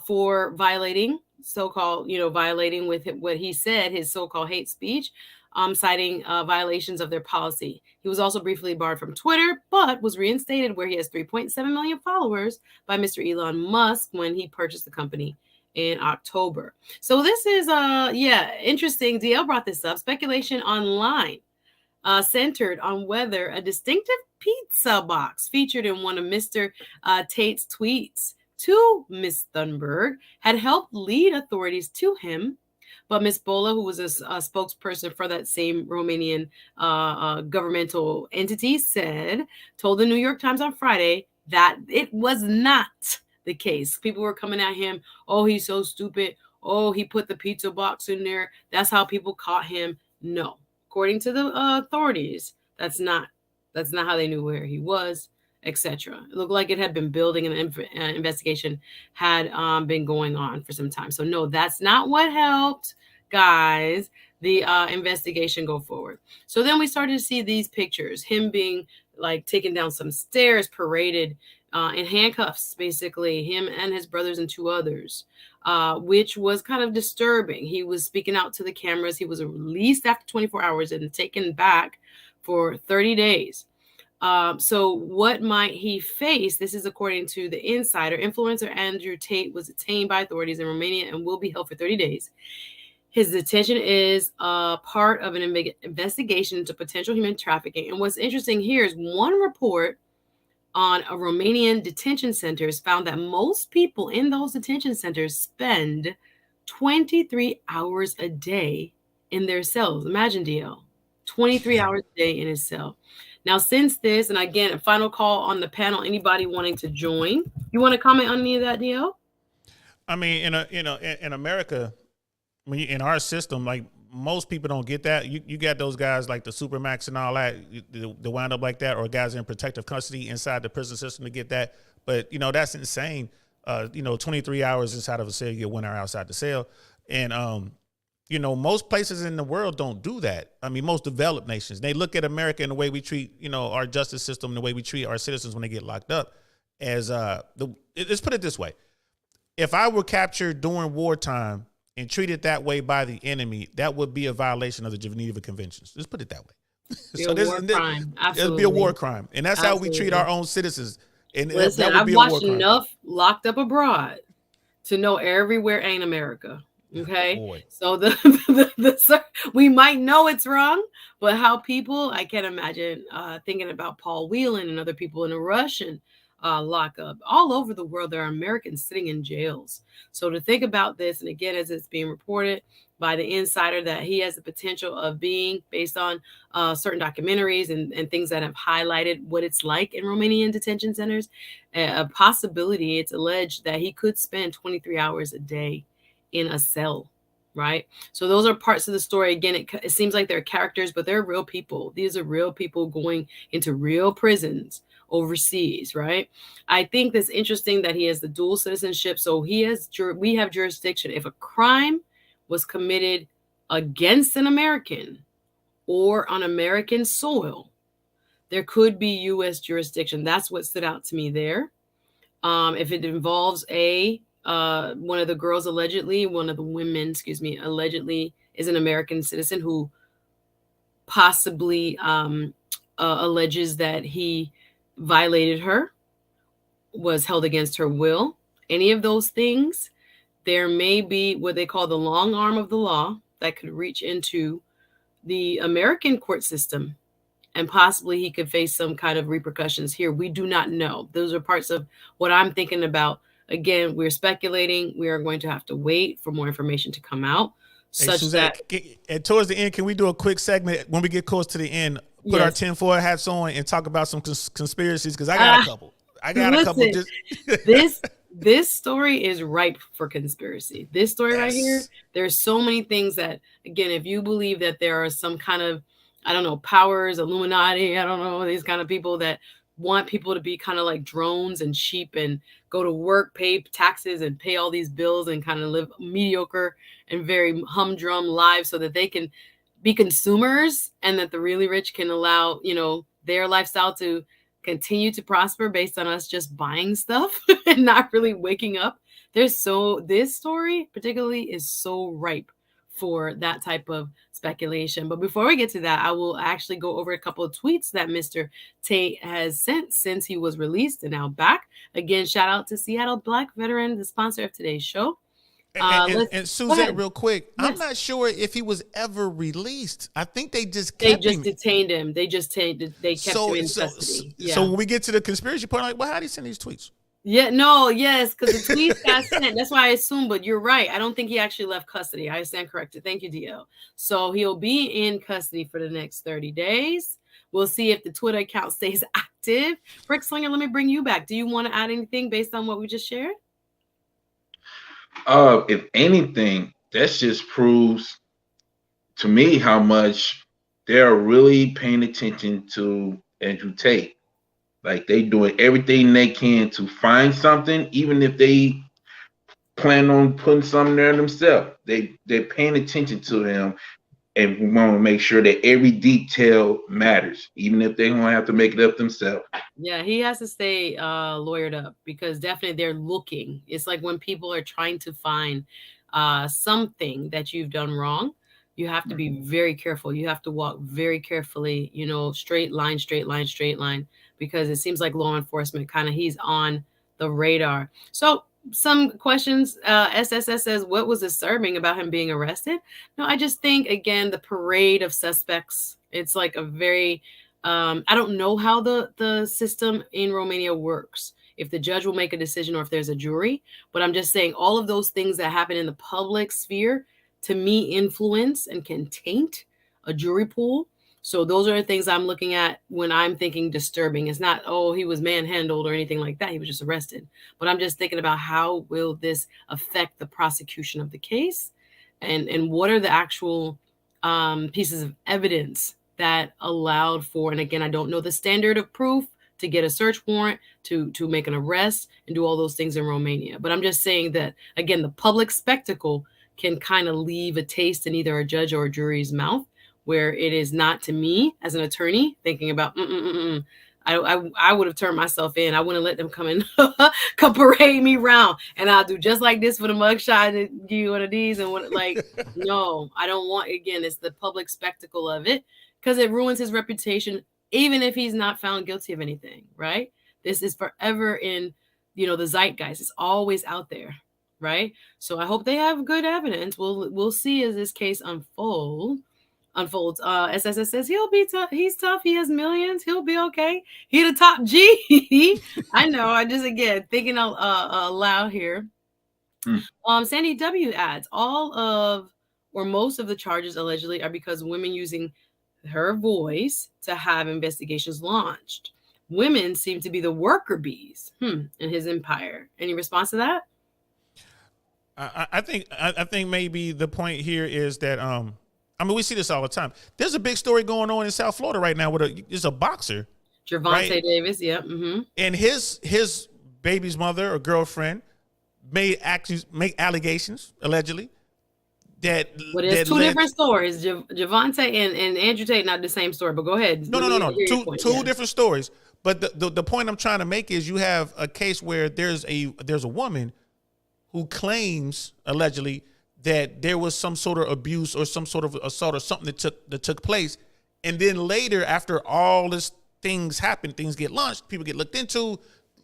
for violating violating with what he said, his so-called hate speech, citing violations of their policy. He was also briefly barred from Twitter, but was reinstated where he has 3.7 million followers by Mr. Elon Musk when he purchased the company in October. So this is, interesting. DL brought this up. Speculation online centered on whether a distinctive pizza box featured in one of Mr. Tate's tweets to Miss Thunberg had helped lead authorities to him. But Miss Bola, who was a spokesperson for that same Romanian governmental entity, told the New York Times on Friday that it was not the case. People were coming at him. Oh, he's so stupid. Oh, he put the pizza box in there. That's how people caught him. No, according to the authorities, that's not how they knew where he was, etc. It looked like it had been building, and an investigation had been going on for some time. So no, that's not what helped, guys, the investigation go forward. So then we started to see these pictures, him being like taken down some stairs, paraded in handcuffs, basically, him and his brothers and two others, which was kind of disturbing. He was speaking out to the cameras. He was released after 24 hours and taken back for 30 days. So what might he face? This is according to the insider. Influencer Andrew Tate was detained by authorities in Romania and will be held for 30 days. His detention is part of an investigation into potential human trafficking. And what's interesting here is one report on a Romanian detention centers found that most people in those detention centers spend 23 hours a day in their cells. Imagine, DL, 23 hours a day in his cell. Now, since this, and again, a final call on the panel, anybody wanting to join, you want to comment on any of that, DL? I mean, in America, when in our system, like most people don't get that. You got those guys like the Supermax and all that, the wind up like that, or guys in protective custody inside the prison system to get that. But that's insane. 23 hours inside of a cell, you get 1 hour outside the cell, and most places in the world don't do that. I mean, most developed nations, they look at America and the way we treat, our justice system, the way we treat our citizens when they get locked up as let's put it this way. If I were captured during wartime and treated that way by the enemy, that would be a violation of the Geneva Conventions. Let's put it that way. So this is crime. Absolutely. It'd be a war crime. And that's how we treat our own citizens. And listen, I've watched enough Locked Up Abroad to know everywhere ain't America. Okay. Boy. So we might know it's wrong, but how people, I can't imagine thinking about Paul Whelan and other people in a Russian lockup. All over the world, there are Americans sitting in jails. So to think about this, and again, as it's being reported by the insider, that he has the potential of being, based on certain documentaries and things that have highlighted what it's like in Romanian detention centers, a possibility, it's alleged, that he could spend 23 hours a day in a cell, right? So those are parts of the story. Again, it seems like they're characters, but they're real people. These are real people going into real prisons overseas, right? I think that's interesting that he has the dual citizenship. So we have jurisdiction. If a crime was committed against an American or on American soil, there could be U.S. jurisdiction. That's what stood out to me there. If it involves a one of the girls allegedly, one of the women, excuse me, allegedly is an American citizen who possibly alleges that he violated her, was held against her will. Any of those things, there may be what they call the long arm of the law that could reach into the American court system, and possibly he could face some kind of repercussions here. We do not know. Those are parts of what I'm thinking about. Again, we're speculating. We are going to have to wait for more information to come out. Hey, Suzette, and towards the end, can we do a quick segment when we get close to the end? Put our tinfoil hats on and talk about some conspiracies, because I got a couple. This story is ripe for conspiracy. This story right here, there's so many things that, again, if you believe that there are some kind of, I don't know, powers, Illuminati, I don't know, these kind of people that want people to be kind of like drones and sheep and go to work, pay taxes and pay all these bills and kind of live mediocre and very humdrum lives so that they can be consumers, and that the really rich can allow, their lifestyle to continue to prosper based on us just buying stuff and not really waking up. This story particularly is so ripe for that type of speculation. But before we get to that, I will actually go over a couple of tweets that Mr. Tate has sent since he was released and now back. Again, shout out to Seattle Black Veteran, the sponsor of today's show. And Suzette, real quick, yes. I'm not sure if he was ever released. I think they just kept him. Detained him. They kept him in custody. Yeah. So when we get to the conspiracy part, like, well, how did he send these tweets? Yeah, no, yes, because the tweets got sent. That's why I assume, but you're right. I don't think he actually left custody. I stand corrected. Thank you, DL. So he'll be in custody for the next 30 days. We'll see if the Twitter account stays active. Rick Slinger, let me bring you back. Do you want to add anything based on what we just shared? If anything, that just proves to me how much they're really paying attention to Andrew Tate. Like, they doing everything they can to find something, even if they plan on putting something there themselves. They're paying attention to him, and we want to make sure that every detail matters, even if they're gonna have to make it up themselves. Yeah, he has to stay lawyered up, because definitely they're looking. It's like when people are trying to find something that you've done wrong, you have to be very careful. You have to walk very carefully, straight line, because it seems like law enforcement he's on the radar. So some questions. SSS says, what was disturbing about him being arrested? No, I just think, again, the parade of suspects. It's like a very, I don't know how the system in Romania works, if the judge will make a decision or if there's a jury. But I'm just saying all of those things that happen in the public sphere, to me, influence and can taint a jury pool. So those are the things I'm looking at when I'm thinking disturbing. It's not, oh, he was manhandled or anything like that. He was just arrested. But I'm just thinking about how will this affect the prosecution of the case, and what are the actual pieces of evidence that allowed for, and again, I don't know the standard of proof to get a search warrant, to make an arrest and do all those things in Romania. But I'm just saying that, again, the public spectacle can kind of leave a taste in either a judge or a jury's mouth, where it is not, to me as an attorney, thinking about, I would have turned myself in. I wouldn't let them come parade me around, and I'll do just like this for the mugshot and give you one of these and what, like, no, I don't want, again, it's the public spectacle of it, because it ruins his reputation, even if he's not found guilty of anything, right? This is forever in, the zeitgeist. It's always out there, right? So I hope they have good evidence. We'll see as this case unfolds. SSS says he'll be tough. He's tough. He has millions. He'll be okay. He the top G. I know. I just, again, thinking aloud here. Sandy W adds, all of or most of the charges allegedly are because women using her voice to have investigations launched. Women seem to be the worker bees in his empire. Any response to that? I think maybe the point here is that we see this all the time. There's a big story going on in South Florida right now there's a boxer, Gervonta right? Davis, yeah, and his baby's mother or girlfriend made allegations allegedly that. Well, there's two different stories. Gervonta and Andrew Tate, not the same story. But go ahead. No. Two different stories. But the point I'm trying to make is you have a case where there's a woman who claims allegedly that there was some sort of abuse or some sort of assault or something that took place. And then later, after all this things happen, things get launched, people get looked into,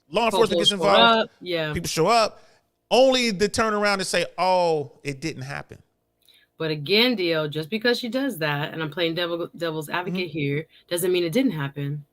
law enforcement gets involved, people show up, only to turn around and say, oh, it didn't happen. But again, Dio, just because she does that, and I'm playing devil's advocate here, doesn't mean it didn't happen.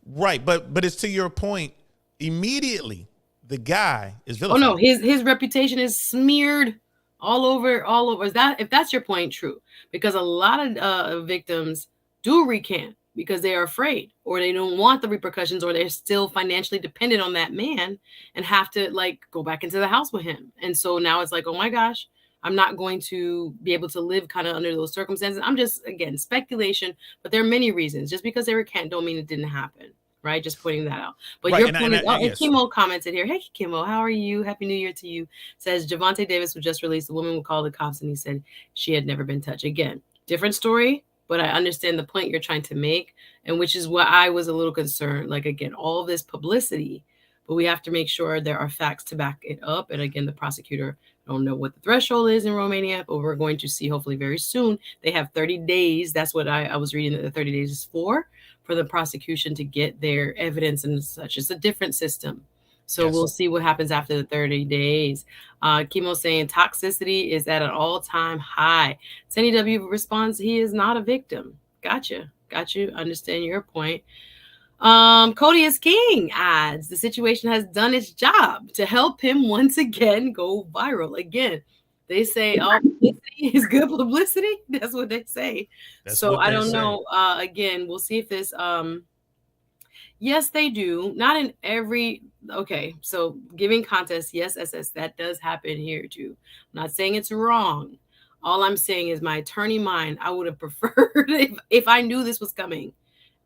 Right, but it's to your point, immediately the guy is vilified. Oh no, his reputation is smeared all over. Is that, if that's your point, true? Because a lot of victims do recant because they are afraid, or they don't want the repercussions, or they're still financially dependent on that man and have to like go back into the house with him. And so now it's like, oh my gosh, I'm not going to be able to live kind of under those circumstances. I'm just, again, speculation, but there are many reasons. Just because they recant don't mean it didn't happen, right? Just pointing that out. But right, your point is, yes. Kimo commented here, hey, Kimo, how are you? Happy New Year to you. Says Javante Davis was just released. The woman would call the cops and he said she had never been touched. Again, different story, but I understand the point you're trying to make, and which is what I was a little concerned. Like, again, all this publicity, but we have to make sure there are facts to back it up. And again, the prosecutor, I don't know what the threshold is in Romania, but we're going to see hopefully very soon. They have 30 days. That's what I was reading that the 30 days is for the prosecution to get their evidence and such. It's a different system. So yes, we'll see what happens after the 30 days. Kimo saying toxicity is at an all-time high. Sunny W responds, he is not a victim. Gotcha. Understand your point. Cody is King adds, the situation has done its job to help him once again go viral. Again, they say all publicity is good publicity. That's what they say. So I don't know. Again, we'll see if this yes, they do. Not in every okay. So giving context, yes, SS, that does happen here too. I'm not saying it's wrong. All I'm saying is my attorney mind, I would have preferred if I knew this was coming.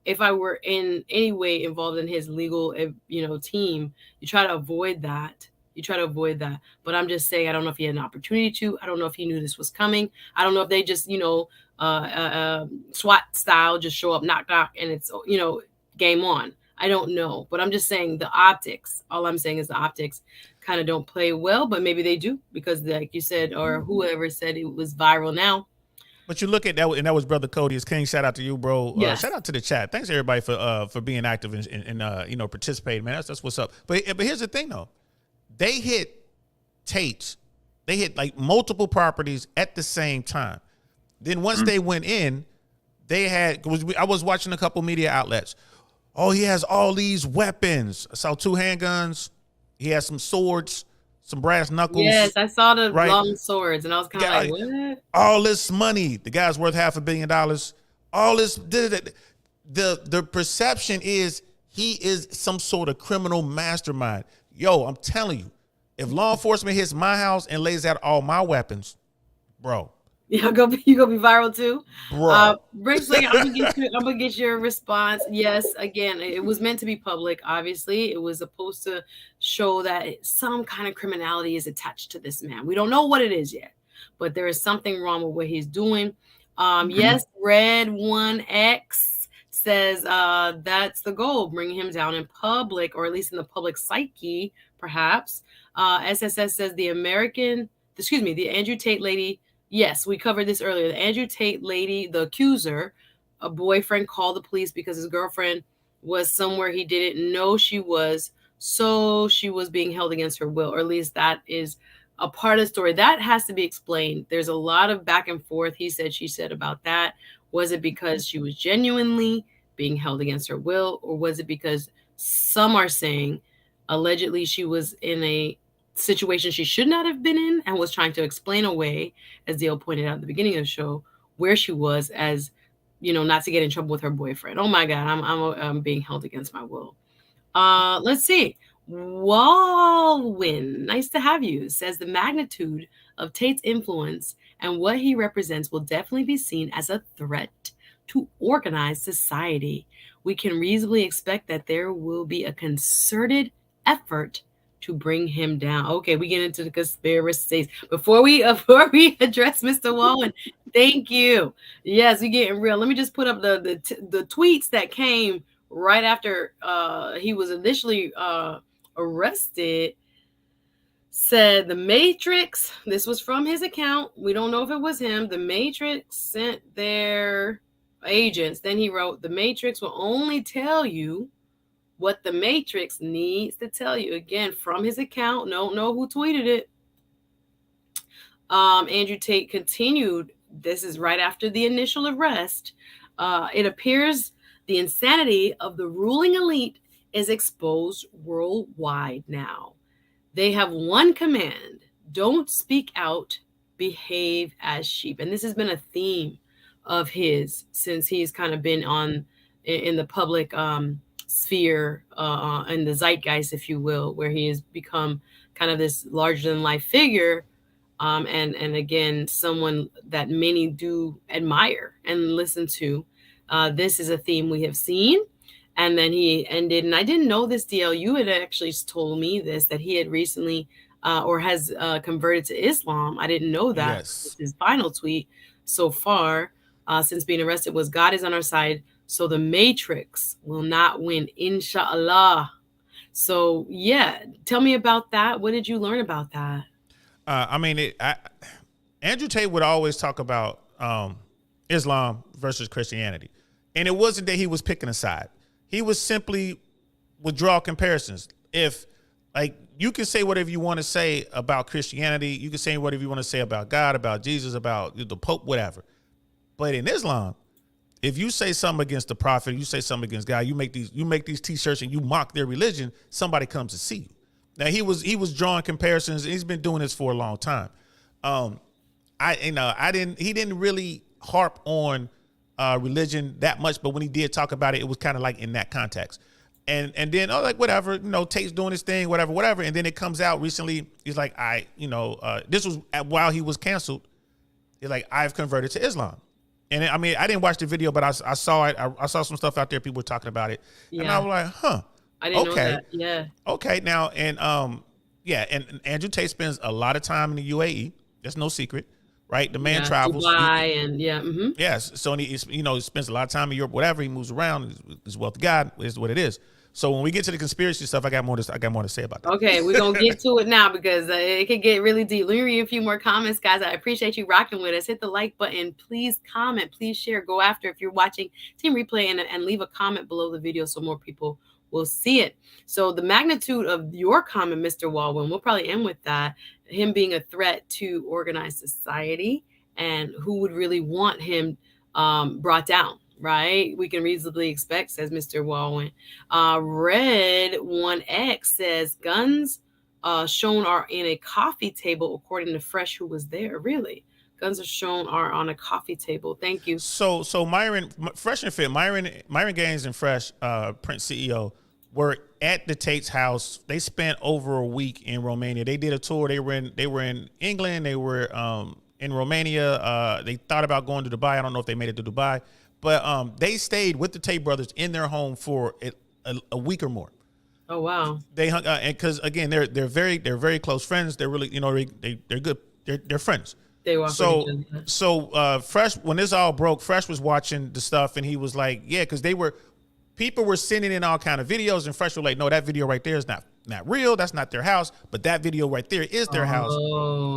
If I were in any way involved in his legal, team, you try to avoid that. But I'm just saying, I don't know if he had an opportunity to. I don't know if he knew this was coming. I don't know if they just, SWAT style, just show up, knock, and it's, game on. I don't know. But I'm just saying the optics. All I'm saying is the optics kind of don't play well, but maybe they do because, like you said, or whoever said it was viral now. But you look at that, and that was Brother Cody is King. Shout out to you, bro. Yes. Shout out to the chat. Thanks everybody for being active and participating, man. That's what's up. But here's the thing though, they hit Tate, they hit like multiple properties at the same time. Then once they went in, they had. I was watching a couple media outlets. Oh, he has all these weapons. I saw 2 handguns. He has some swords. Some brass knuckles. Yes, I saw the long swords, and I was kind of like, what? All this money. The guy's worth $500 million. All this. The perception is he is some sort of criminal mastermind. Yo, I'm telling you, if law enforcement hits my house and lays out all my weapons, bro. You gonna be viral too, bro. Brinkley, I'm gonna get your response. Yes, again, it was meant to be public. Obviously, it was supposed to show that some kind of criminality is attached to this man. We don't know what it is yet, but there is something wrong with what he's doing. Yes, Red 1X says that's the goal, bringing him down in public, or at least in the public psyche, perhaps. SSS says the Andrew Tate lady. Yes, we covered this earlier. The Andrew Tate lady, the accuser, a boyfriend called the police because his girlfriend was somewhere he didn't know she was. So she was being held against her will, or at least that is a part of the story. That has to be explained. There's a lot of back and forth. He said, she said about that. Was it because she was genuinely being held against her will, or was it because some are saying allegedly she was in a situation she should not have been in and was trying to explain away, as Dale pointed out at the beginning of the show, where she was, as not to get in trouble with her boyfriend. Oh my God, I'm being held against my will. Let's see. Walwyn, nice to have you, says the magnitude of Tate's influence and what he represents will definitely be seen as a threat to organized society. We can reasonably expect that there will be a concerted effort to bring him down. Okay, we get into the conspiracies. Before we address Mr. Walwyn, thank you. Yes, we're getting real. Let me just put up the tweets that came right after he was initially arrested. said the Matrix, this was from his account. We don't know if it was him. The Matrix sent their agents. Then he wrote, the Matrix will only tell you what the Matrix needs to tell you. Again, from his account. Don't know who tweeted it. Andrew Tate continued. This is right after the initial arrest. It appears the insanity of the ruling elite is exposed worldwide now. They have one command: don't speak out, behave as sheep. And this has been a theme of his since he's kind of been in the public sphere, in the zeitgeist, if you will, where he has become kind of this larger than life figure. And again, someone that many do admire and listen to. This is a theme we have seen. And then he ended, and I didn't know this, DL. You had actually told me this, that he had recently or has converted to Islam. I didn't know that. Yes. His final tweet so far since being arrested was, God is on our side, so the Matrix will not win, inshallah. So, yeah, tell me about that. What did you learn about that? Andrew Tate would always talk about Islam versus Christianity. And it wasn't that he was picking a side. He was simply would draw comparisons. If, like, you can say whatever you want to say about Christianity, you can say whatever you want to say about God, about Jesus, about the Pope, whatever. But in Islam, if you say something against the prophet, you say something against God, you make these T-shirts and you mock their religion, somebody comes to see you. Now he was drawing comparisons. He's been doing this for a long time. He didn't really harp on religion that much, but when he did talk about it, it was kind of like in that context. And then like whatever, Tate's doing his thing, whatever. And then it comes out recently. He's like, this was while he was canceled. He's like, I've converted to Islam. And I didn't watch the video, but I saw it. I saw some stuff out there. People were talking about it, and I was like, huh. I didn't know that. Yeah. Okay. Now, and and Andrew Tate spends a lot of time in the UAE. That's no secret, right? The man travels. Dubai Yes. So he spends a lot of time in Europe, whatever. He moves around. His wealth of God is what it is. So when we get to the conspiracy stuff, I got more to say about that. Okay, we're gonna get to it now because it can get really deep. Let me read a few more comments, guys. I appreciate you rocking with us. Hit the like button. Please comment. Please share. Go after if you're watching Team Replay and leave a comment below the video so more people will see it. So the magnitude of your comment, Mr. Walwyn, we'll probably end with that. Him being a threat to organized society, and who would really want him brought down. Right, we can reasonably expect, says Mr. Walwyn. Red 1X says guns shown are in a coffee table, according to Fresh, who was there. Really, guns are shown are on a coffee table. Thank you. So Myron, Fresh and Fit, Myron Gaines and Fresh, Prince CEO, were at the Tate's house. They spent over a week in Romania. They did a tour. They were in England. They were in Romania. They thought about going to Dubai. I don't know if they made it to Dubai. But they stayed with the Tate brothers in their home for a week or more. Oh wow! They hung and because again they're very close friends. They're really they're good. They're friends. They were so Fresh, when this all broke, Fresh was watching the stuff and he was like, yeah, because people were sending in all kind of videos and Fresh was like, no, that video right there is not real. That's not their house. But that video right there is their house.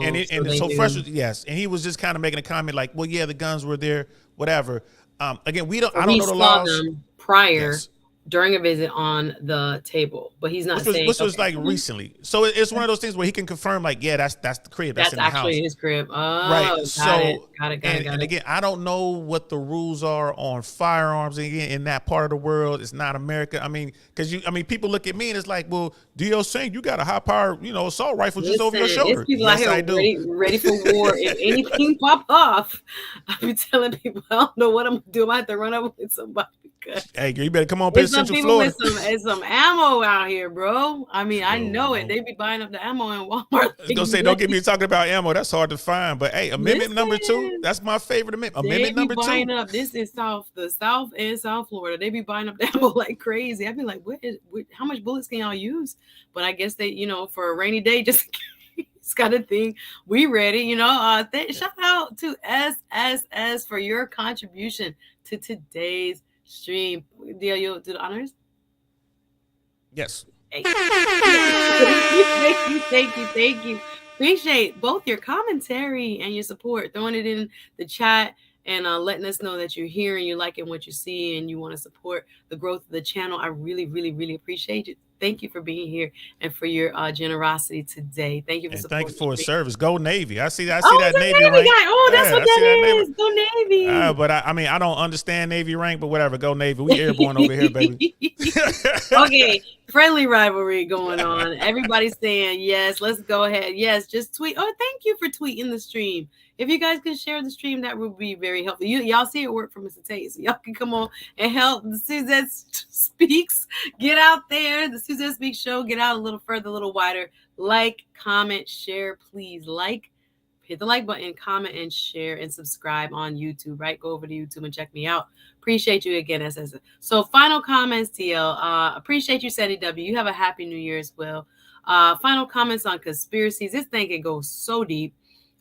And so Fresh was, yes, and he was just kind of making a comment like, well, yeah, the guns were there, whatever. Again, I don't know the laws. Them prior during a visit on the table, but he's not saying. This was like recently, so it's one of those things where he can confirm, like, yeah, that's the crib. That's in the actually house. His crib. Oh, right. Got it. And again, I don't know what the rules are on firearms. Again, in that part of the world, it's not America. Because people look at me and it's like, well, D.O. Singh, you got a high power, assault rifle just over your shoulder. People out here ready for war. If anything pop off, I be telling people, I don't know what I'm gonna do. I might have to run up with somebody. Hey, you better come on, pay Central Florida. With some ammo out here, bro. I know it. They be buying up the ammo in Walmart. I was gonna say, don't get me talking about ammo. That's hard to find. But hey, amendment number 2, that's my favorite amendment. Amendment number 2. Buying up. This is the South and South Florida. They be buying up the ammo like crazy. I be like, how much bullets can y'all use? But I guess they, for a rainy day, just it's got a thing. We ready, shout out to SSS for your contribution to today's stream. DL, you'll do the honors? Yes. Hey. Thank you. Appreciate both your commentary and your support, throwing it in the chat and letting us know that you're here and you're liking what you see and you want to support the growth of the channel. I really, really, really appreciate it. Thank you for being here and for your generosity today. Thank you for And thank supporting you for the his stream. service. Go Navy. I see Oh, that it's Navy a Navy rank. guy. Oh, that's Yeah, what I see that Navy. that is. Go Navy. But I mean, I don't understand Navy rank, but whatever. Go Navy. We airborne over here, baby. Okay, friendly rivalry going on. Everybody's saying yes. Let's go ahead. Yes, just tweet. Oh, thank you for tweeting the stream. If you guys could share the stream, that would be very helpful. Y'all see it work for Mr. Tate, so y'all can come on and help the Suzette Speaks get out there. The Suzette Speaks show get out a little further, a little wider. Like, comment, share, please. Like, hit the like button, comment, and share, and subscribe on YouTube. Right, go over to YouTube and check me out. Appreciate you again, SS. So final comments, TL. Appreciate you, Sandy W. You have a happy New Year as well. Final comments on conspiracies. This thing can go so deep.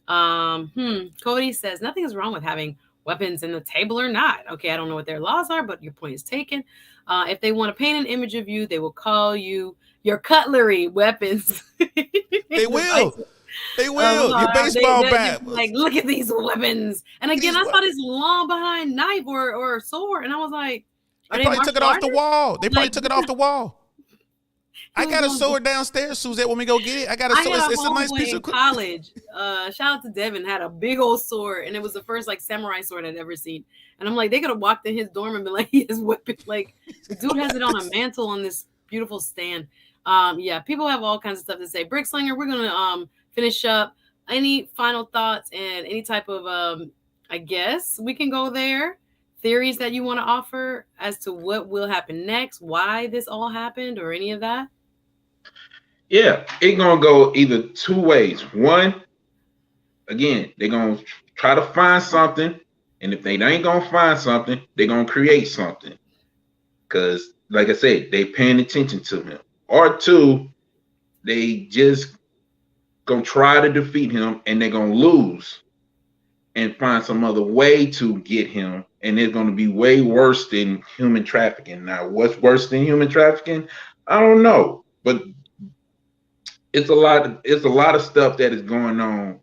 Cody says nothing is wrong with having weapons in the table or not. Okay, I don't know what their laws are, but your point is taken. If they want to paint an image of you, they will call you your cutlery weapons. They will. They will. Your baseball bat. Like, look at these weapons. And again, I saw this long behind knife or sword, and I was like, they probably took it off the wall. They probably took it off the wall. I got a sword downstairs, Suzette. When we go get it, I got a sword. It's a nice piece of college. Shout out to Devin, had a big old sword, and it was the first like samurai sword I'd ever seen. And I'm like, they could have walked in his dorm and been like, he has weapon. Like, the dude has it on a mantle on this beautiful stand. Yeah, people have all kinds of stuff to say. Brickslinger, we're gonna finish up. Any final thoughts and any type of I guess we can go there. Theories that you want to offer as to what will happen next, why this all happened, or any of that? Yeah, it's gonna go either two ways. One, again, they're gonna try to find something, and if they ain't gonna find something, they're gonna create something. Cause, like I said, they paying attention to him. Or two, they just gonna try to defeat him, and they're gonna lose, and find some other way to get him, and it's gonna be way worse than human trafficking. Now, what's worse than human trafficking? I don't know, but it's a lot of stuff that is going on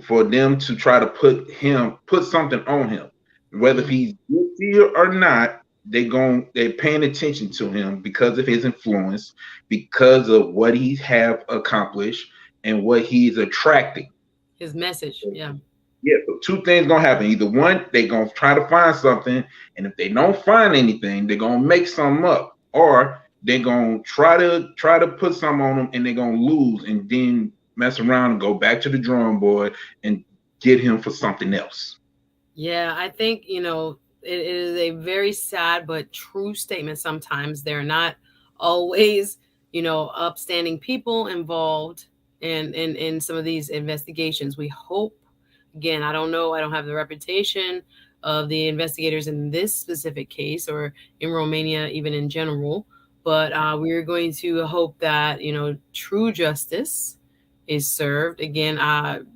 for them to try to put something on him, whether he's guilty or not. They're paying attention to him because of his influence, because of what he have accomplished and what he's attracting. His message, yeah. Yeah, so two things gonna happen. Either one, they're gonna try to find something, and if they don't find anything, they're gonna make something up, or they're gonna try to put something on them, and they're gonna lose, and then mess around and go back to the drawing board and get him for something else. Yeah, I think it is a very sad but true statement. Sometimes they're not always upstanding people involved in some of these investigations. We hope. Again, I don't know. I don't have the reputation of the investigators in this specific case or in Romania, even in general. But we're going to hope that, true justice is served. Again,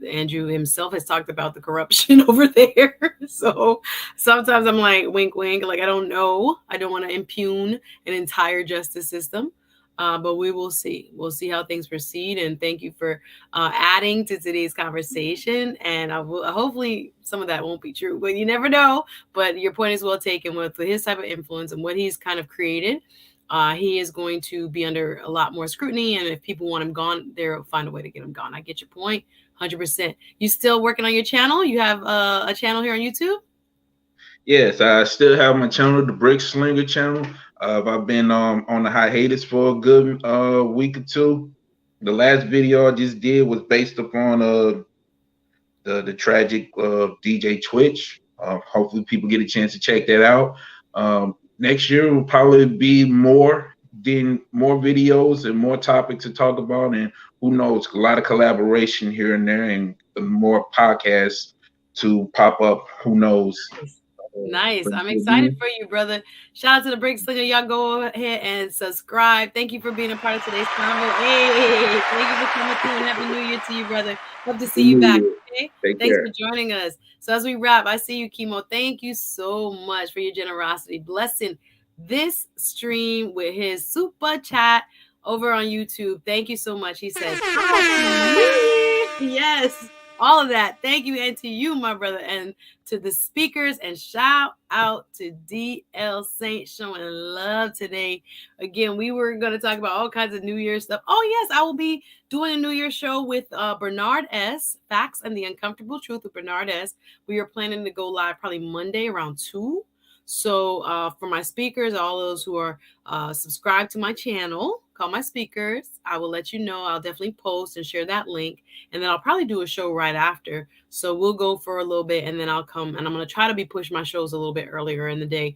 Andrew himself has talked about the corruption over there. So sometimes I'm like, wink, wink. Like, I don't know. I don't want to impugn an entire justice system. But we will see. We'll see how things proceed. And thank you for adding to today's conversation. And hopefully some of that won't be true, but you never know. But your point is well taken with his type of influence and what he's kind of created. He is going to be under a lot more scrutiny. And if people want him gone, they'll find a way to get him gone. I get your point. 100%. You still working on your channel? You have a channel here on YouTube? Yes, I still have my channel, the Brick Slinger channel. I've been on the hiatus for a good week or two. The last video I just did was based upon the tragic DJ Twitch. Hopefully people get a chance to check that out. Next year will probably be more videos and more topics to talk about, and who knows, a lot of collaboration here and there, and more podcasts to pop up. Who knows? Nice. I'm excited for you, brother. Shout out to the Brick Slinger. Y'all go ahead and subscribe. Thank you for being a part of today's convo. Hey, thank you for coming through, and happy New Year to you, brother. Hope to see you back. Okay? Thanks for joining us. So as we wrap, I see you, Chemo. Thank you so much for your generosity, blessing this stream with his super chat over on YouTube. Thank you so much. He says, yes, all of that. Thank you, and to you, my brother, and to the speakers, and shout out to DL Saint showing love today. Again, we were going to talk about all kinds of New Year's stuff. Oh, yes, I will be doing a New Year's show with Bernard S. Facts and the Uncomfortable Truth with Bernard S. We are planning to go live probably Monday around 2. So for my speakers, all those who are subscribed to my channel, call my speakers, I will let you know. I'll definitely post and share that link. And then I'll probably do a show right after. So we'll go for a little bit, and then I'll come, and I'm going to try to be push my shows a little bit earlier in the day.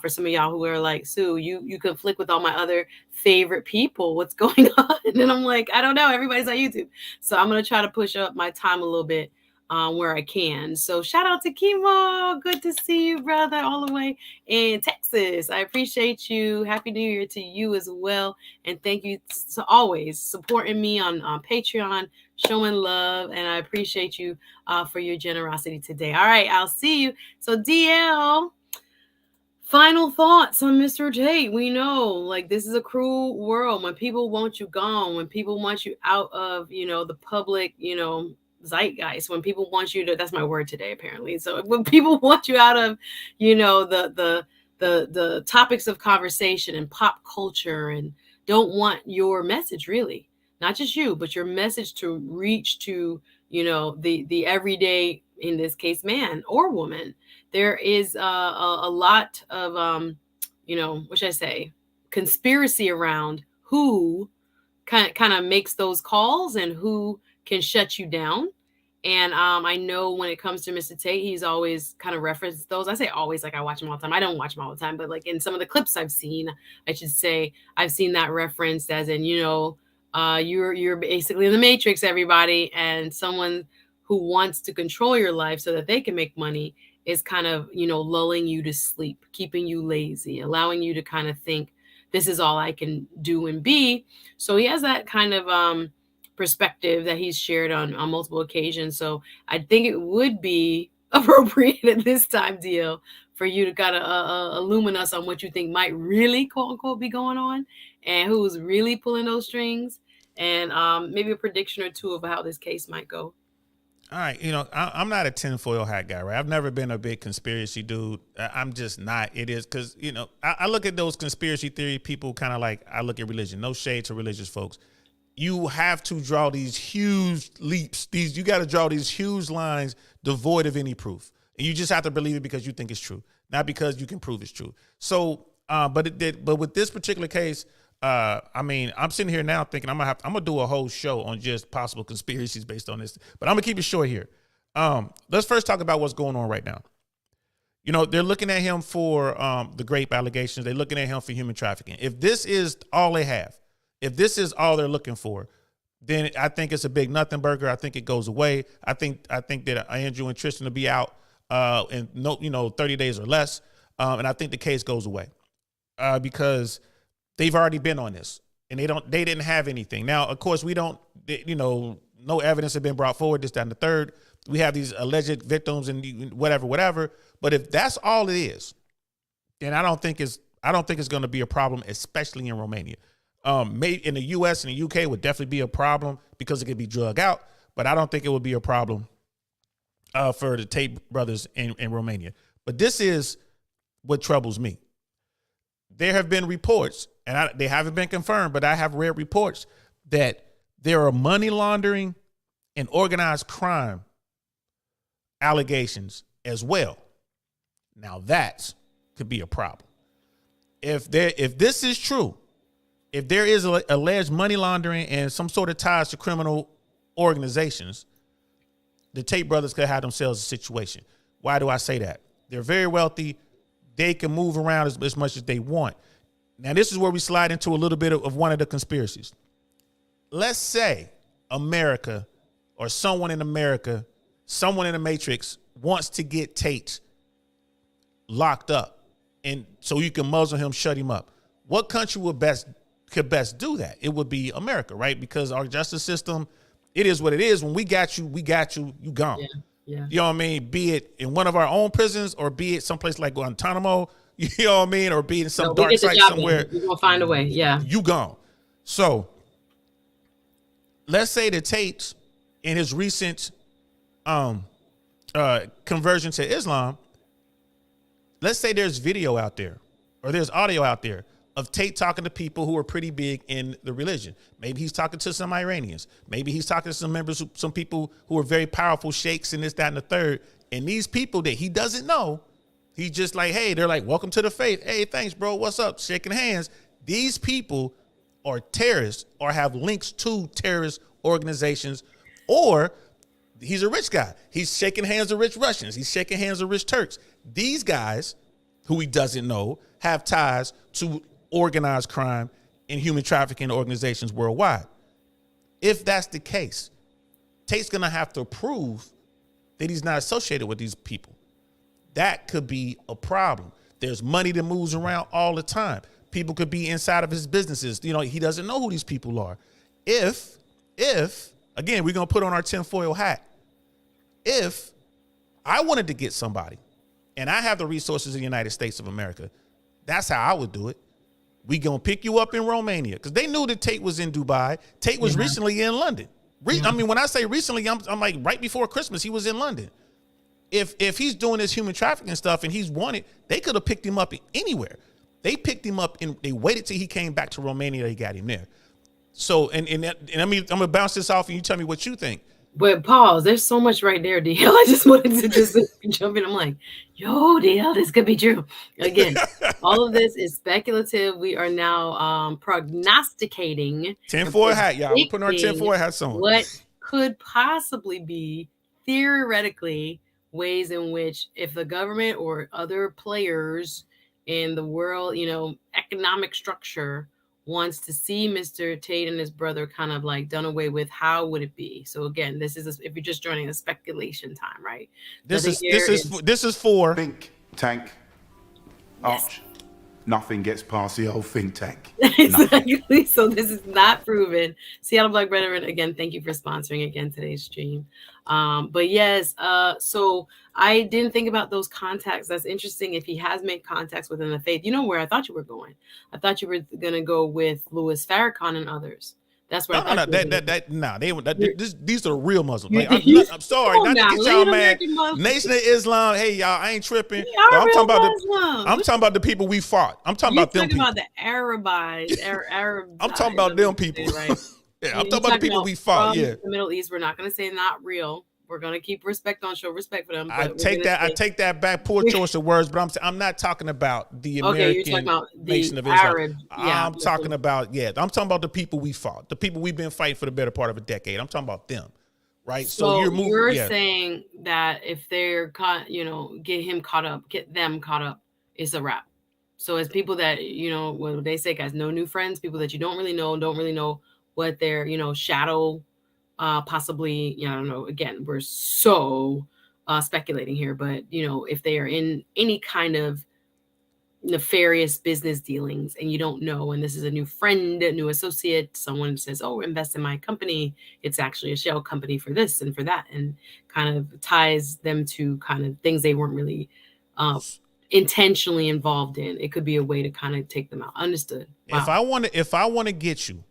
For some of y'all who are like, Sue, you conflict with all my other favorite people. What's going on? And I'm like, I don't know. Everybody's on YouTube. So I'm going to try to push up my time a little bit where I can. So shout out to Kimo. Good to see you, brother, all the way in Texas. I appreciate you. Happy New Year to you as well. And thank you to always supporting me on Patreon, showing love. And I appreciate you for your generosity today. All right, I'll see you. So DL, final thoughts on Mr. Tate. We know, like, this is a cruel world. When people want you gone, when people want you out of, the public, zeitgeist, when people want you to, that's my word today, apparently. So when people want you out of, the topics of conversation and pop culture, and don't want your message, really, not just you, but your message to reach to, the everyday, in this case, man or woman, there is a lot of, what should I say, conspiracy around who kind of makes those calls and who can shut you down. And I know when it comes to Mr. Tate, he's always kind of referenced those. I say always, like I watch him all the time. I don't watch him all the time, but like in some of the clips I've seen, I should say, I've seen that referenced as in, you're basically in the Matrix, everybody, and someone who wants to control your life so that they can make money is kind of, lulling you to sleep, keeping you lazy, allowing you to kind of think this is all I can do and be. So he has that kind of perspective that he's shared on multiple occasions. So I think it would be appropriate at this time, DL, for you to kind of illumine us on what you think might really, quote unquote, be going on, and who's really pulling those strings, and maybe a prediction or two of how this case might go. All right, I'm not a tinfoil hat guy, right? I've never been a big conspiracy dude. I'm just not. It is because, I look at those conspiracy theory people kind of like I look at religion. No shade to religious folks. You have to draw these huge leaps. You got to draw these huge lines devoid of any proof. And you just have to believe it because you think it's true, not because you can prove it's true. So, but with this particular case, I'm sitting here now thinking I'm gonna do a whole show on just possible conspiracies based on this, but I'm gonna keep it short here. Let's first talk about what's going on right now. They're looking at him for the grape allegations. They're looking at him for human trafficking. If this is all they have, if this is all they're looking for, then I think it's a big nothing burger. I think it goes away. I think that Andrew and Tristan will be out in 30 days or less, and I think the case goes away because they've already been on this, and they didn't have anything. Now, of course, we don't, no evidence has been brought forward, this, that, and the third. We have these alleged victims and whatever. But if that's all it is, then I don't think it's going to be a problem, especially in Romania. Maybe in the U.S. and the U.K. would definitely be a problem because it could be drug out, but I don't think it would be a problem for the Tate brothers in Romania. But this is what troubles me. There have been reports, and they haven't been confirmed, but I have read reports that there are money laundering and organized crime allegations as well. Now that could be a problem. If this is true, if there is alleged money laundering and some sort of ties to criminal organizations, the Tate brothers could have themselves a situation. Why do I say that? They're very wealthy. They can move around as much as they want. Now, this is where we slide into a little bit of one of the conspiracies. Let's say America or someone in America, someone in the Matrix wants to get Tate locked up, and so you can muzzle him, shut him up. What country could best do that? It would be America, right? Because our justice system, it is what it is. When we got you, you gone. Yeah. You know what I mean? Be it in one of our own prisons or be it someplace like Guantanamo, you know what I mean? Or be it in some dark site somewhere. You're going to find a way. Yeah. You gone. So let's say that Tate, in his recent conversion to Islam, let's say there's video out there or there's audio out there of Tate talking to people who are pretty big in the religion. Maybe he's talking to some Iranians. Maybe he's talking to some members, some people who are very powerful sheikhs and this, that, and the third. And these people that he doesn't know, he's just like, hey, they're like, welcome to the faith. Hey, thanks, bro. What's up? Shaking hands. These people are terrorists or have links to terrorist organizations, or he's a rich guy. He's shaking hands with rich Russians. He's shaking hands with rich Turks. These guys, who he doesn't know, have ties to organized crime and human trafficking organizations worldwide. If that's the case, Tate's going to have to prove that he's not associated with these people. That could be a problem. There's money that moves around all the time. People could be inside of his businesses. You know, he doesn't know who these people are. If again, we're going to put on our tinfoil hat. If I wanted to get somebody and I have the resources in the United States of America, that's how I would do it. We going to pick you up in Romania, because they knew that Tate was in Dubai. Tate was recently in London. I mean, when I say recently, I'm like right before Christmas, he was in London. If he's doing this human trafficking stuff and he's wanted, they could have picked him up anywhere. They picked him up and they waited till he came back to Romania. They got him there. So, and I mean, I'm gonna bounce this off and you tell me what you think. But pause, there's so much right there, DL. I just wanted to just jump in. I'm like, yo, DL, this could be true. Again, all of this is speculative. We are now prognosticating. Tinfoil hat, y'all. We're putting our tinfoil hats on. What could possibly be, theoretically, ways in which, if the government or other players in the world, you know, economic structure wants to see Mr. Tate and his brother kind of like done away with, how would it be? So again, this is if you're just joining a speculation time, right? This is for think tank. Arch. Nothing gets past the old think tank. Exactly. So this is not proven. Seattle Black Brethren, again, thank you for sponsoring again today's stream. But yes, so I didn't think about those contacts. That's interesting. If he has made contacts within the faith, you know where I thought you were going. I thought you were going to go with Louis Farrakhan and others. That's where these are real Muslims. Like, I'm sorry, not to get y'all mad. Nation of Islam, hey y'all, I ain't tripping. I'm talking about the people we fought. I'm talking about them people. About the Arabized, Arab. I'm talking about them people. Right? Yeah, I'm talking about the people we fought. Yeah, the Middle East. We're not going to say not real. We're going to keep show respect for them. I take that back. Poor choice of words, but I'm not talking about the American nation of Islam. I'm talking about I'm talking about the people we fought, the people we've been fighting for the better part of a decade. I'm talking about them, right? So you're saying that if they're caught, get them caught up, it's a wrap. So as people that what they say, guys, no new friends, people that you don't really know what their shadow. Possibly, I don't know. Again, we're so speculating here, but if they are in any kind of nefarious business dealings and you don't know, and this is a new friend, a new associate, someone says, "Oh, invest in my company," it's actually a shell company for this and for that, and kind of ties them to kind of things they weren't really intentionally involved in. It could be a way to kind of take them out. Understood. Wow. If I want to get you,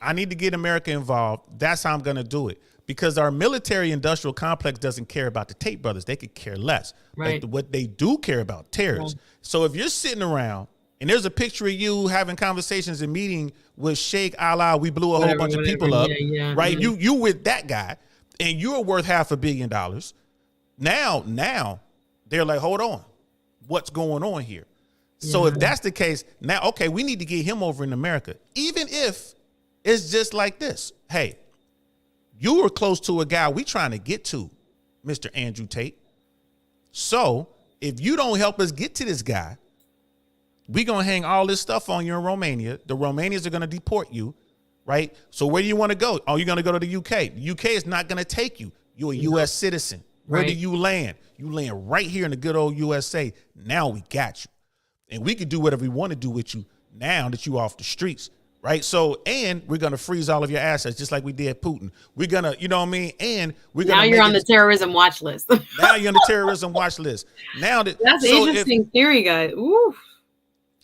I need to get America involved. That's how I'm going to do it, because our military industrial complex doesn't care about the Tate brothers. They could care less. Right. Like, what they do care about, terrorists. Yeah. So if you're sitting around and there's a picture of you having conversations and meeting with Sheikh Allah, we blew a whole bunch of people up, right? Mm-hmm. You with that guy, and you're worth $500 million. Now they're like, hold on, what's going on here? Yeah. So if that's the case, now, okay, we need to get him over in America, even if it's just like this. Hey, you were close to a guy we trying to get to, Mr. Andrew Tate. So if you don't help us get to this guy, we're going to hang all this stuff on you in Romania. The Romanians are going to deport you, right? So where do you want to go? Oh, you're going to go to the UK. The UK is not going to take you. You're a U.S. citizen. Where do you land? You land right here in the good old USA. Now we got you. And we can do whatever we want to do with you now that you off the streets. Right. So, and we're going to freeze all of your assets just like we did Putin. We're going to, you know what I mean? And we're going to. Now you're on the terrorism watch list. Now you're on the terrorism watch list. Now that's an interesting theory, guys. Ooh.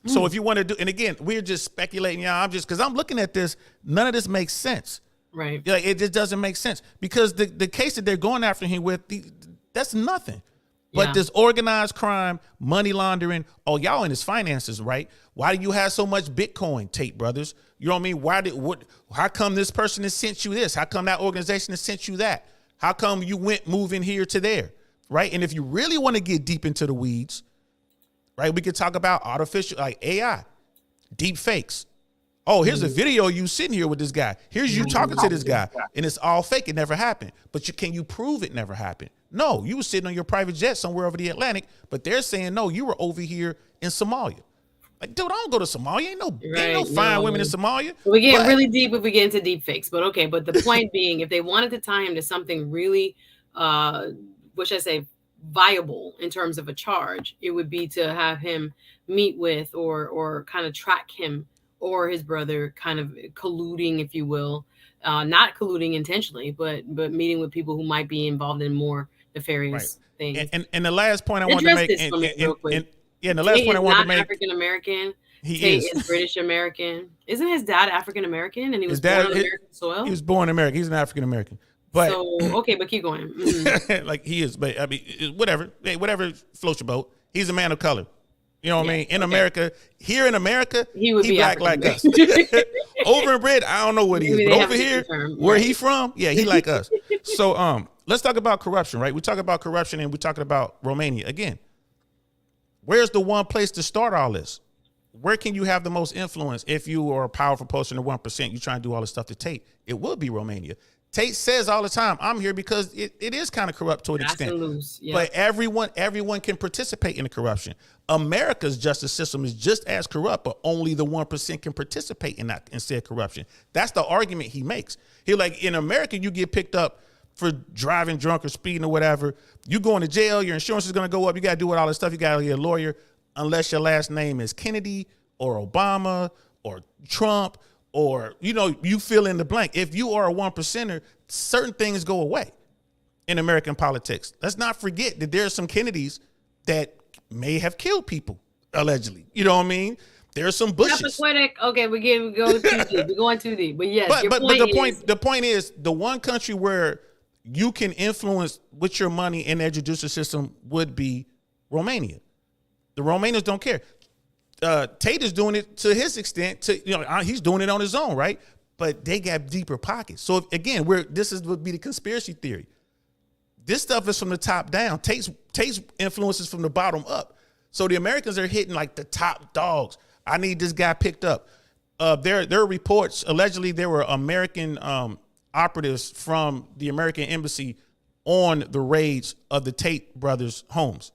So if you want to do, and again, we're just speculating, y'all. Because I'm looking at this, none of this makes sense. Right. Like it just doesn't make sense because the case that they're going after him with, that's nothing. But this organized crime, money laundering, y'all in his finances, right? Why do you have so much Bitcoin, Tate brothers? You know what I mean? How come this person has sent you this? How come that organization has sent you that? How come you went moving here to there, right? And if you really want to get deep into the weeds, right, we could talk about artificial, like AI, deep fakes. Oh, here's a video you sitting here with this guy. Here's you talking to this guy, and it's all fake. It never happened. But can you prove it never happened? No, you were sitting on your private jet somewhere over the Atlantic, but they're saying, no, you were over here in Somalia. Like, dude, I don't go to Somalia. Ain't no fine women in Somalia. We get really deep if we get into deep fakes. But okay, but the point being, if they wanted to tie him to something really, what should I say, viable in terms of a charge, it would be to have him meet with or kind of track him or his brother kind of colluding, if you will, not colluding intentionally, but meeting with people who might be involved in more nefarious things. And the last point I want to make, the last point I want to make, African American. He is British American. Isn't his dad African American? And he was born on American soil. He was born in America. He's an African American. But but keep going. Mm-hmm. Like he is, but I mean, whatever floats your boat. He's a man of color. You know what I mean? In America, here in America, he black like us. Over in Britain, I don't know what he is, but over here, where he from, he like us. So let's talk about corruption, right? We talk about corruption and we're talking about Romania. Again, where's the one place to start all this? Where can you have the most influence if you are a powerful person of 1%? You try and do all this stuff to Tate. It would be Romania. Tate says all the time, I'm here because it is kind of corrupt to an extent. But everyone can participate in the corruption. America's justice system is just as corrupt, but only the 1% can participate in that said corruption. That's the argument he makes. He like, in America, you get picked up for driving drunk or speeding or whatever. You going to jail, your insurance is going to go up. You got to do all this stuff. You got to get a lawyer unless your last name is Kennedy or Obama or Trump or, you fill in the blank. If you are a 1%er, certain things go away in American politics. Let's not forget that there are some Kennedys that may have killed people, allegedly. You know what I mean? There are some Bushes. Okay, we're going too deep. We're going too deep. But yes, but the point is the one country where you can influence with your money in their judicial system would be Romania. The Romanians don't care. Tate is doing it to his extent. He's doing it on his own, right? But they got deeper pockets. So again, this would be the conspiracy theory. This stuff is from the top down. Tate's influence is from the bottom up. So the Americans are hitting like the top dogs. I need this guy picked up. There are reports. Allegedly, there were American operatives from the American embassy on the raids of the Tate brothers' homes.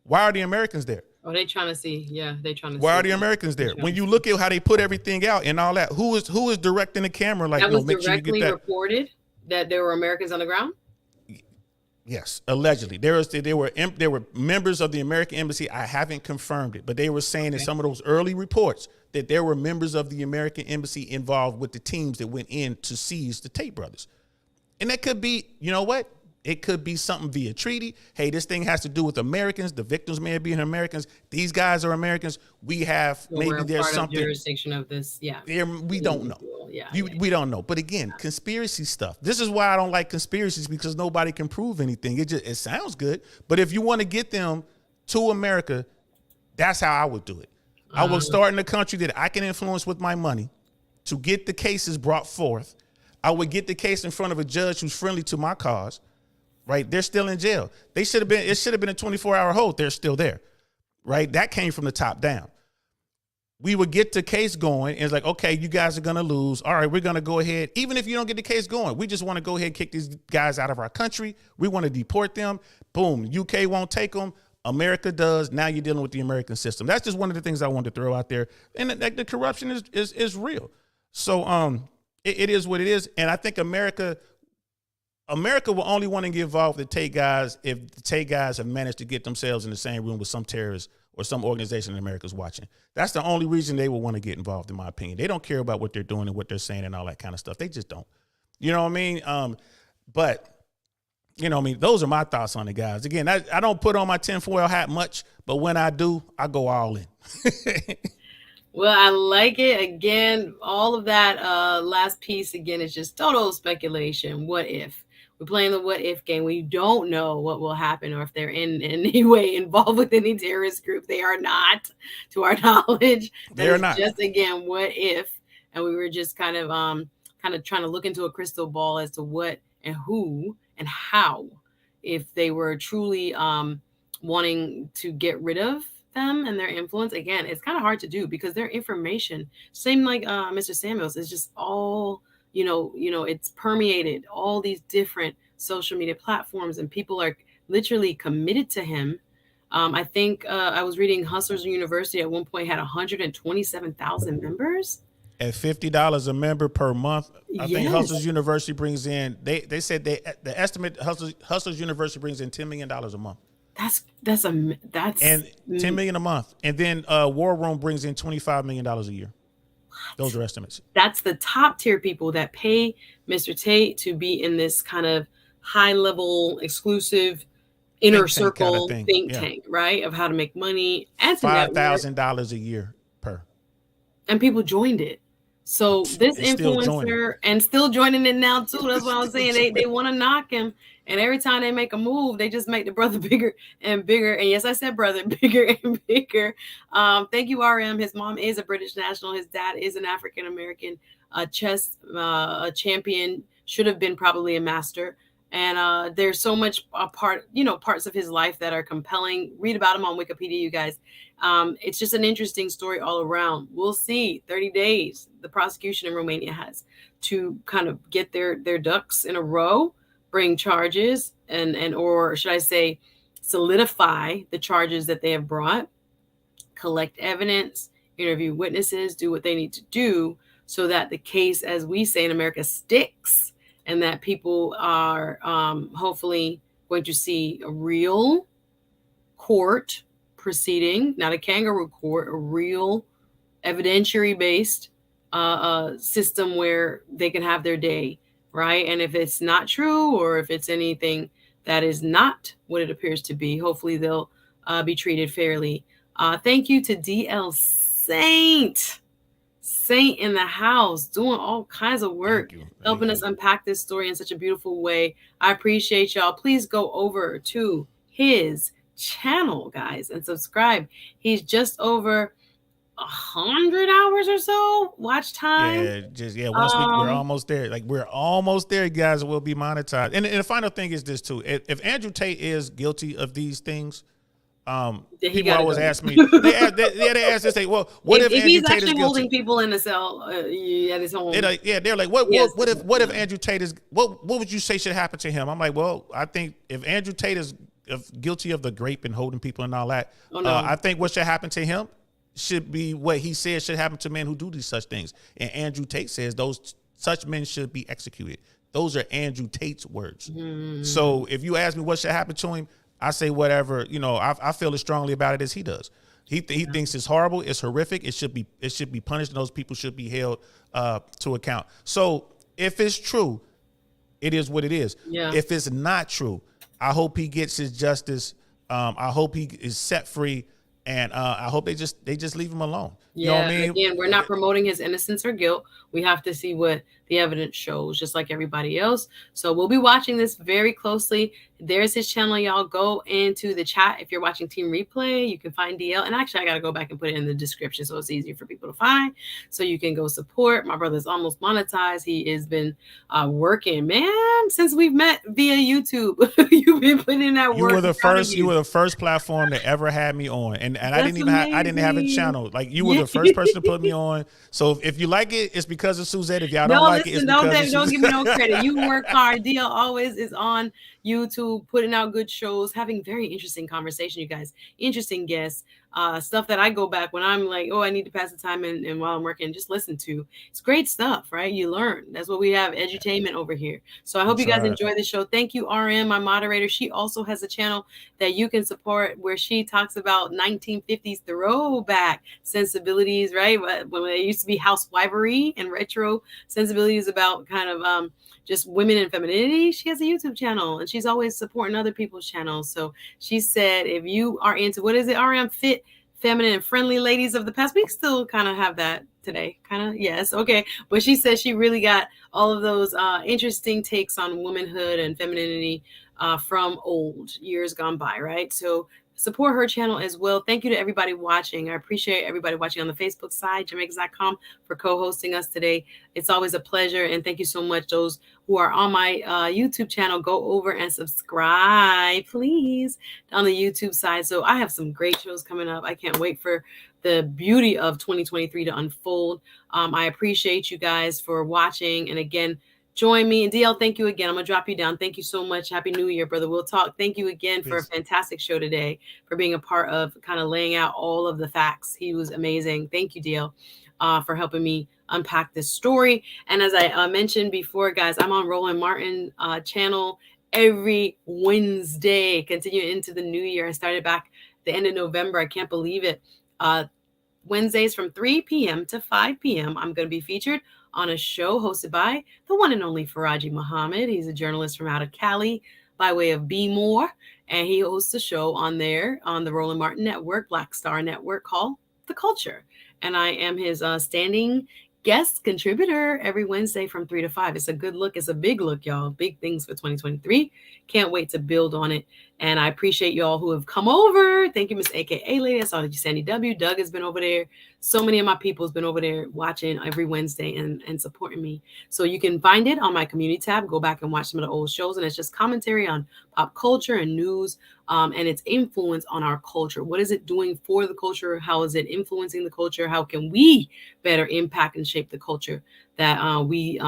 Why are the Americans there? Oh, they trying to see. Yeah, they trying to. Why are the Americans there? When you look at how they put everything out and all that, who is directing the camera? Like, that was directly reported that there were Americans on the ground. Yes, allegedly there were members of the American embassy. I haven't confirmed it, but they were saying in some of those early reports that there were members of the American embassy involved with the teams that went in to seize the Tate brothers. And that could be, you know what? It could be something via treaty. Hey, this thing has to do with Americans. The victims may be Americans. These guys are Americans. We have maybe there's something jurisdiction of this. Yeah, we don't know. We don't know. But again, conspiracy stuff. This is why I don't like conspiracies, because nobody can prove anything. It sounds good, but if you want to get them to America, that's how I would do it. I will start in a country that I can influence with my money to get the cases brought forth. I would get the case in front of a judge who's friendly to my cause. Right, they're still in jail. It should have been a 24-hour hold. They're still there. Right, that came from the top down. We would get the case going, and it's like, okay, you guys are gonna lose. All right, we're gonna go ahead. Even if you don't get the case going, we just want to go ahead and kick these guys out of our country. We want to deport them. Boom, UK won't take them. America does. Now you're dealing with the American system. That's just one of the things I wanted to throw out there. And the corruption is real. So it is what it is. And I think America will only want to get involved with the Tate guys if the Tate guys have managed to get themselves in the same room with some terrorist or some organization that America's watching. That's the only reason they will want to get involved, in my opinion. They don't care about what they're doing and what they're saying and all that kind of stuff. They just don't. You know what I mean? But, you know what I mean? Those are my thoughts on the guys. Again, I don't put on my tinfoil hat much, but when I do, I go all in. Well, I like it. Again, all of that last piece again is just total speculation. What if? We're playing the what if game. We don't know what will happen or if they're in any way involved with any terrorist group. They are not, to our knowledge. That They are is not. just again what if. And we were just kind of trying to look into a crystal ball as to what and who and how, if they were truly wanting to get rid of them and their influence. Again, it's kind of hard to do because their information, same like Mr. Samuels, is just all it's permeated all these different social media platforms, and people are literally committed to him. I think I was reading Hustlers University at one point had 127,000 members. At $50 a member per month, I think Yes. Hustlers University brings in. They said the estimate Hustlers University brings in $10 million a month. That's And 10 million a month. And then War Room brings in $25 million a year. Those are estimates. That's the top tier people that pay Mr. Tate to be in this kind of high level exclusive inner Think tank kinda circle thing. think Yeah. tank, right? Of how to make money and to network. $5,000 a year per. And people joined it. So this And still joining. influencer and still joining it now too. That's what I was saying. They want to knock him. And every time they make a move, they just make the brother bigger and bigger. And yes, I said brother, bigger and bigger. Thank you, RM. His mom is a British national. His dad is an African American chess champion. Should have been probably a master. And there's so much parts of his life that are compelling. Read about him on Wikipedia, you guys. It's just an interesting story all around. We'll see. 30 days the prosecution in Romania has to kind of get their ducks in a row, bring charges, and or should I say solidify the charges that they have brought, collect evidence, interview witnesses, do what they need to do so that the case, as we say in America, sticks, and that people are hopefully going to see a real court proceeding, not a kangaroo court, a real evidentiary based system where they can have their day, right? And if it's not true, or if it's anything that is not what it appears to be, hopefully they'll be treated fairly. Thank you to DL Saint in the house, doing all kinds of work, helping us unpack this story in such a beautiful way. I appreciate y'all. Please go over to his channel, guys, and subscribe. He's just over 100 hours or so watch time. Once we're almost there. Like, we're almost there, guys. We'll be monetized. And the final thing is this too: if Andrew Tate is guilty of these things, people always ask me. They ask this. Say, well, what if Andrew he's Tate actually is holding guilty? people in a cell at his home? They're like, what Yes. what if Andrew Tate is? What would you say should happen to him? I'm like, well, I think if Andrew Tate is guilty of the grape and holding people and all that, I think what should happen to him should be what he says should happen to men who do these such things. And Andrew Tate says such men should be executed. Those are Andrew Tate's words. So if you ask me what should happen to him, I say whatever, I feel as strongly about it as he does. He thinks it's horrible, it's horrific, it should be punished, and those people should be held to account. So if it's true, it is what it is. Yeah. If it's not true, I hope he gets his justice. I hope he is set free, and I hope they just leave him alone. Yeah, you know what I mean? Again, we're not promoting his innocence or guilt. We have to see what the evidence shows, just like everybody else. So we'll be watching this very closely. There's his channel, y'all. Go into the chat. If you're watching Team Replay, you can find DL. And actually, I got to go back and put it in the description so it's easier for people to find. So you can go support. My brother's almost monetized. He has been working, man, since we've met via YouTube. You've been putting in that work. You were the first platform that ever had me on. And I didn't have a channel. Like, you were the first person to put me on. So if you like it, it's because of Suzette. If y'all don't like it, it's because don't give me no credit. You work hard. DL always is on YouTube, putting out good shows, having very interesting conversation, you guys. Interesting guests. Stuff that I go back when I'm like, oh, I need to pass the time and while I'm working, just listen to. It's great stuff, right? You learn. That's what we have, edutainment over here. So I hope you guys enjoy the show. Thank you, RM, my moderator. She also has a channel that you can support where she talks about 1950s throwback sensibilities, right? When it used to be housewifery and retro sensibilities about kind of just women and femininity. She has a YouTube channel, and she's always supporting other people's channels. So she said, if you are into, what is it, RM? feminine and friendly ladies of the past. We still kind of have that today, kind of, yes, okay. But she says she really got all of those interesting takes on womanhood and femininity from old years gone by, right? So support her channel as well. Thank you to everybody watching. I appreciate everybody watching on the Facebook side, Jamaicans.com, for co-hosting us today. It's always a pleasure, and thank you so much. Those who are on my YouTube channel, go over and subscribe, please, on the YouTube side. So I have some great shows coming up. I can't wait for the beauty of 2023 to unfold. I appreciate you guys for watching, and again, join me. And DL, thank you again. I'm going to drop you down. Thank you so much. Happy New Year, brother. We'll talk. Thank you again for a fantastic show today, for being a part of kind of laying out all of the facts. He was amazing. Thank you, DL, for helping me unpack this story. And as I mentioned before, guys, I'm on Roland Martin channel every Wednesday, continuing into the new year. I started back the end of November. I can't believe it. Wednesdays from 3 p.m. to 5 p.m. I'm going to be featured on a show hosted by the one and only Faraji Muhammad. He's a journalist from out of Cali by way of Be More, and he hosts a show on there on the Roland Martin Network, Black Star Network, called The Culture. And I am his standing guest contributor every Wednesday from 3 to 5. It's a good look. It's a big look, y'all. Big things for 2023. Can't wait to build on it. And I appreciate y'all who have come over. Thank you, Miss AKA Lady. I saw you, Sandy W. Doug has been over there. So many of my people has been over there watching every Wednesday and supporting me. So you can find it on my community tab. Go back and watch some of the old shows. And it's just commentary on pop culture and news and its influence on our culture. What is it doing for the culture? How is it influencing the culture? How can we better impact and shape the culture that we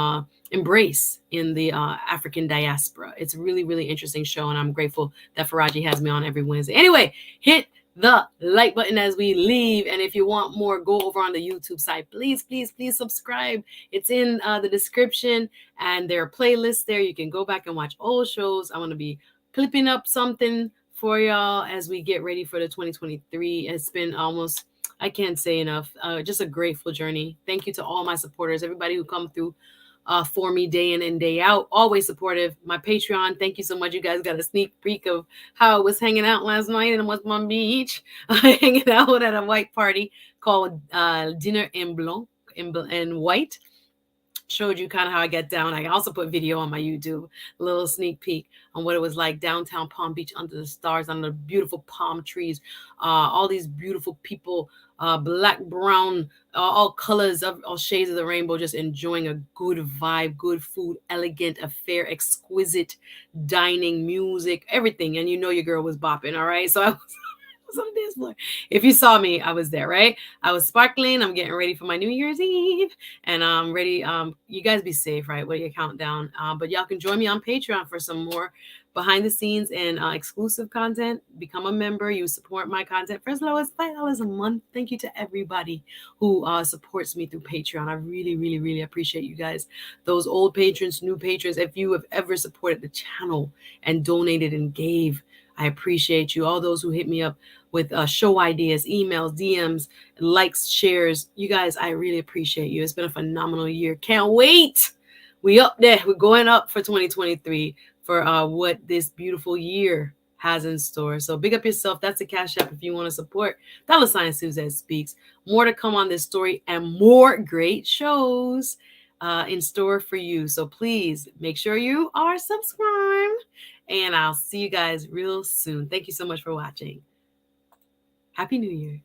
embrace in the African diaspora? It's a really, really interesting show, and I'm grateful that Faraji has me on every Wednesday. Anyway, hit the like button as we leave, and if you want more, go over on the YouTube side. Please, please, please subscribe. It's in the description, and there are playlists there. You can go back and watch old shows. I'm going to be clipping up something for y'all as we get ready for the 2023. It's been almost, I can't say enough, just a grateful journey. Thank you to all my supporters, everybody who come through for me day in and day out, always supportive. My Patreon, thank you so much. You guys got a sneak peek of how I was hanging out last night in West Palm Beach, hanging out at a white party called Dinner en Blanc, in white. Showed you kind of how I get down. I also put video on my YouTube, a little sneak peek on what it was like downtown Palm Beach under the stars, under the beautiful palm trees, all these beautiful people, black, brown, all colors of all shades of the rainbow, just enjoying a good vibe, good food, elegant affair, exquisite dining, music, everything. And you know your girl was bopping, all right? So I was on the dance floor. If you saw me, I was there, right? I was sparkling. I'm getting ready for my New Year's Eve, and I'm ready. You guys be safe, right? With your countdown. But y'all can join me on Patreon for some more behind the scenes and exclusive content. Become a member. You support my content for as low as $5 a month. Thank you to everybody who supports me through Patreon. I really, really, really appreciate you guys. Those old patrons, new patrons. If you have ever supported the channel and donated and gave, I appreciate you. All those who hit me up with show ideas, emails, DMs, likes, shares. You guys, I really appreciate you. It's been a phenomenal year. Can't wait. We up there. We're going up for 2023 for what this beautiful year has in store. So big up yourself. That's the Cash App if you want to support. $ Suzette Speaks. More to come on this story and more great shows in store for you. So please make sure you are subscribed. And I'll see you guys real soon. Thank you so much for watching. Happy New Year.